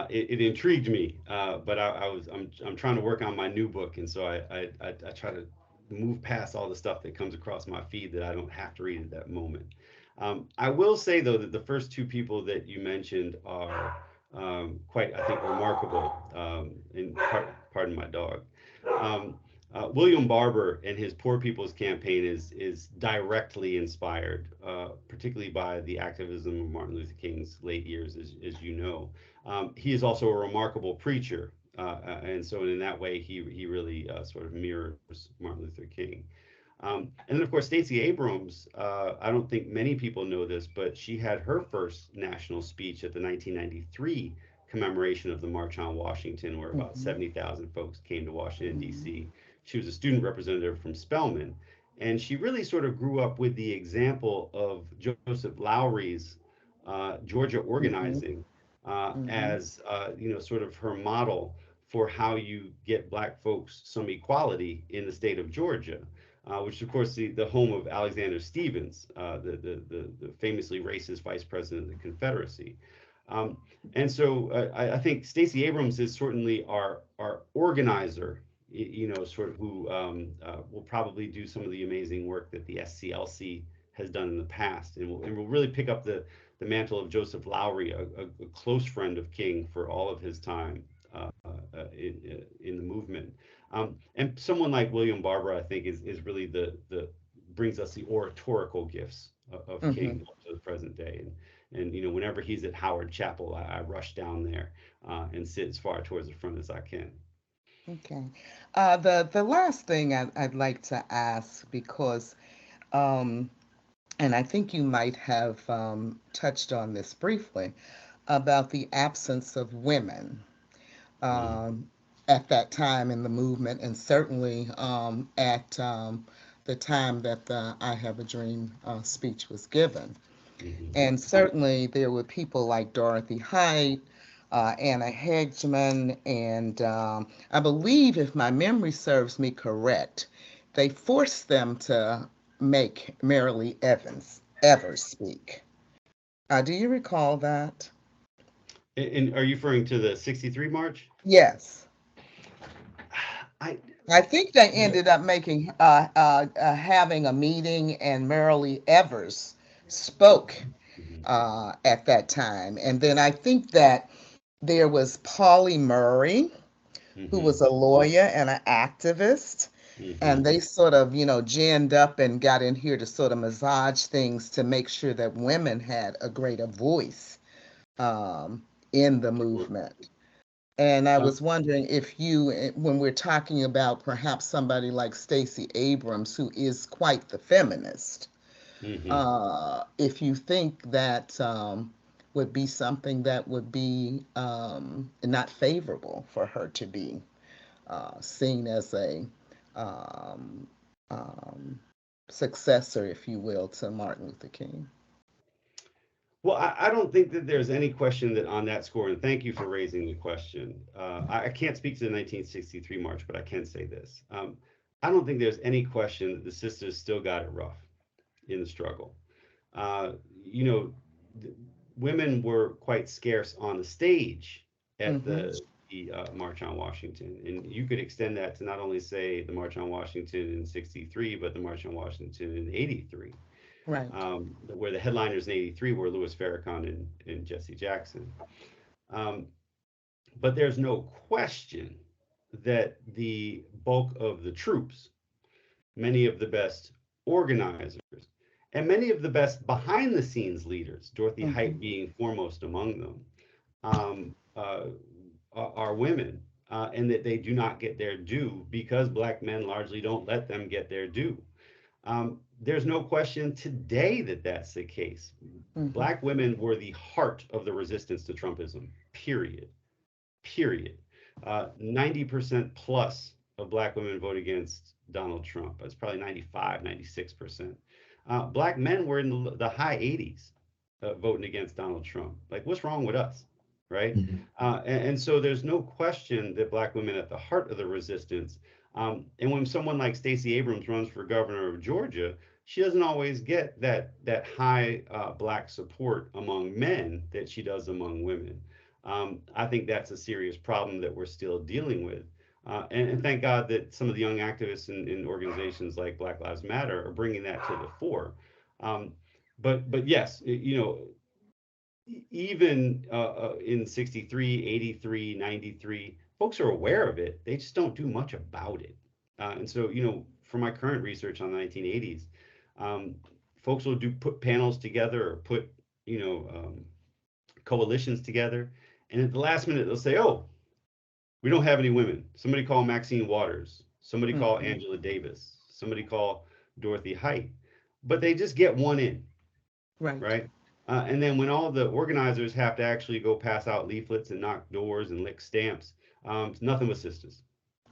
It intrigued me, but I'm trying to work on my new book, and so I try to move past all the stuff that comes across my feed that I don't have to read at that moment. I will say though that the first two people that you mentioned are quite, I think, remarkable. Pardon my dog. Um, William Barber and his Poor People's Campaign is directly inspired, particularly by the activism of Martin Luther King's late years, as you know. He is also a remarkable preacher, and so in that way, he really sort of mirrors Martin Luther King. And then, of course, Stacey Abrams, I don't think many people know this, but she had her first national speech at the 1993 commemoration of the March on Washington, where about Mhm. 70,000 folks came to Washington, Mhm. D.C. She was a student representative from Spelman, and she really sort of grew up with the example of Joseph Lowry's Georgia Mhm. organizing Mhm. as, sort of her model for how you get Black folks some equality in the state of Georgia, which of course the home of Alexander Stephens, the famously racist vice president of the Confederacy. Um, and so I think Stacey Abrams is certainly our organizer, sort of who will probably do some of the amazing work that the SCLC has done in the past, and will really pick up the mantle of Joseph Lowry, a close friend of King for all of his time in the movement. And someone like William Barber, I think, is really the brings us the oratorical gifts of Mhm. King to the present day. And whenever he's at Howard Chapel, I rush down there and sit as far towards the front as I can. Okay. The last thing I'd like to ask, because um, and I think you might have touched on this briefly, about the absence of women Mm, um, at that time in the movement, and certainly at the time that the I Have a Dream speech was given. mhm. And certainly there were people like Dorothy Height, Anna Hedgeman, and I believe, if my memory serves me correct, they forced them to make Marilee Evers speak. Do you recall that? And are you referring to the '63 march? Yes. I I think they ended up making having a meeting, and Marilee Evers spoke Mhm, at that time. And then I think that there was Pauli Murray, who mhm, was a lawyer and an activist. And mhm. they sort of, ginned up and got in here to sort of massage things to make sure that women had a greater voice in the Sure. movement. And I Uh, was wondering if you, when we're talking about perhaps somebody like Stacey Abrams, who is quite the feminist, mhm. if you think that would be something that would be not favorable for her to be seen as a um, um, successor, if you will, to Martin Luther King. Well, I don't think that there's any question that on that score, and thank you for raising the question. I can't speak to the 1963 march, but I can say this. I don't think there's any question that the sisters still got it rough in the struggle. Uh, you know, Women were quite scarce on the stage at Mm-hmm. the March on Washington, and you could extend that to not only say the March on Washington in '63, but the March on Washington in '83, Right. where the headliners in '83 were Louis Farrakhan and Jesse Jackson. Um, but there's no question that the bulk of the troops, many of the best organizers, and many of the best behind the scenes leaders, Dorothy Mm-hmm. Height being foremost among them, um, are women, and that they do not get their due because Black men largely don't let them get their due. There's no question today that that's the case. Mm-hmm. Black women were the heart of the resistance to Trumpism, period. Period. 90% plus of Black women vote against Donald Trump. It's probably 95, 96%. Black men were in the high 80s voting against Donald Trump. Like, what's wrong with us? Right? Mhm. And so there's no question that Black women are at the heart of the resistance. And when someone like Stacey Abrams runs for governor of Georgia, she doesn't always get that high Black support among men that she does among women. I think that's a serious problem that we're still dealing with. And thank God that some of the young activists in organizations like Black Lives Matter are bringing that to the fore. But yes, you know, even in 63, 83, 93, folks are aware of it. They just don't do much about it. And so, you know, for my current research on the 1980s, um, folks will put panels together or put, you know, coalitions together. And at the last minute, they'll say, oh, we don't have any women. Somebody call Maxine Waters. Somebody call Angela Davis. Somebody call Dorothy Height. But they just get one in, Right. right? And then when all the organizers have to actually go pass out leaflets and knock doors and lick stamps, nothing but sisters.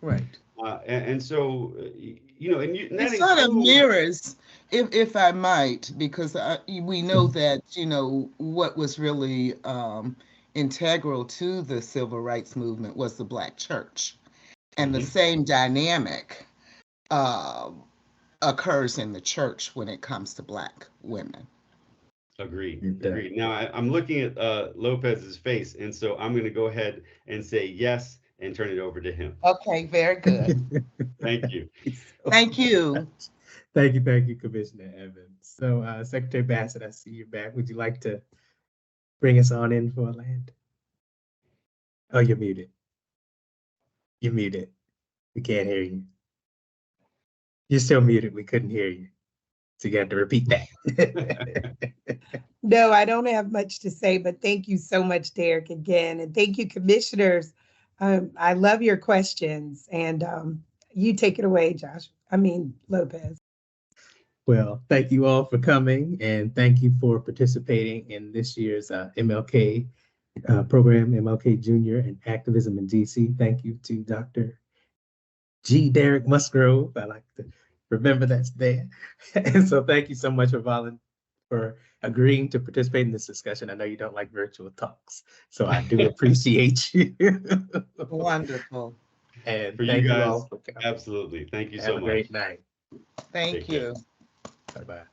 Right. And so, you know, and that It sort of includes, mirrors, if I might, because we know that, you know, what was really integral to the civil rights movement was the Black church. And the same dynamic occurs in the church when it comes to Black women. Agreed. Now I'm looking at Lopez's face, and so I'm going to go ahead and say yes and turn it over to him. Okay, very good. Thank you. Thank you. Thank you, Commissioner Evans. So, Secretary Bassett, I see you back. Would you like to bring us on in for a land? Oh, you're muted. You're muted. We can't hear you. You're still muted. We couldn't hear you. So you have to repeat that. No, I don't have much to say, but thank you so much, Derek, again. And thank you, commissioners. I love your questions. And you take it away, Lopez. Well, thank you all for coming, and thank you for participating in this year's MLK program, MLK Junior and Activism in DC. Thank you to Dr. G. Derek Musgrove. I like to remember that's there. And so thank you so much for agreeing to participate in this discussion. I know you don't like virtual talks, so I do appreciate you. Wonderful. And For thank you guys, all for coming. absolutely. Thank you Have so a much. great night. Thank you. Bye-bye.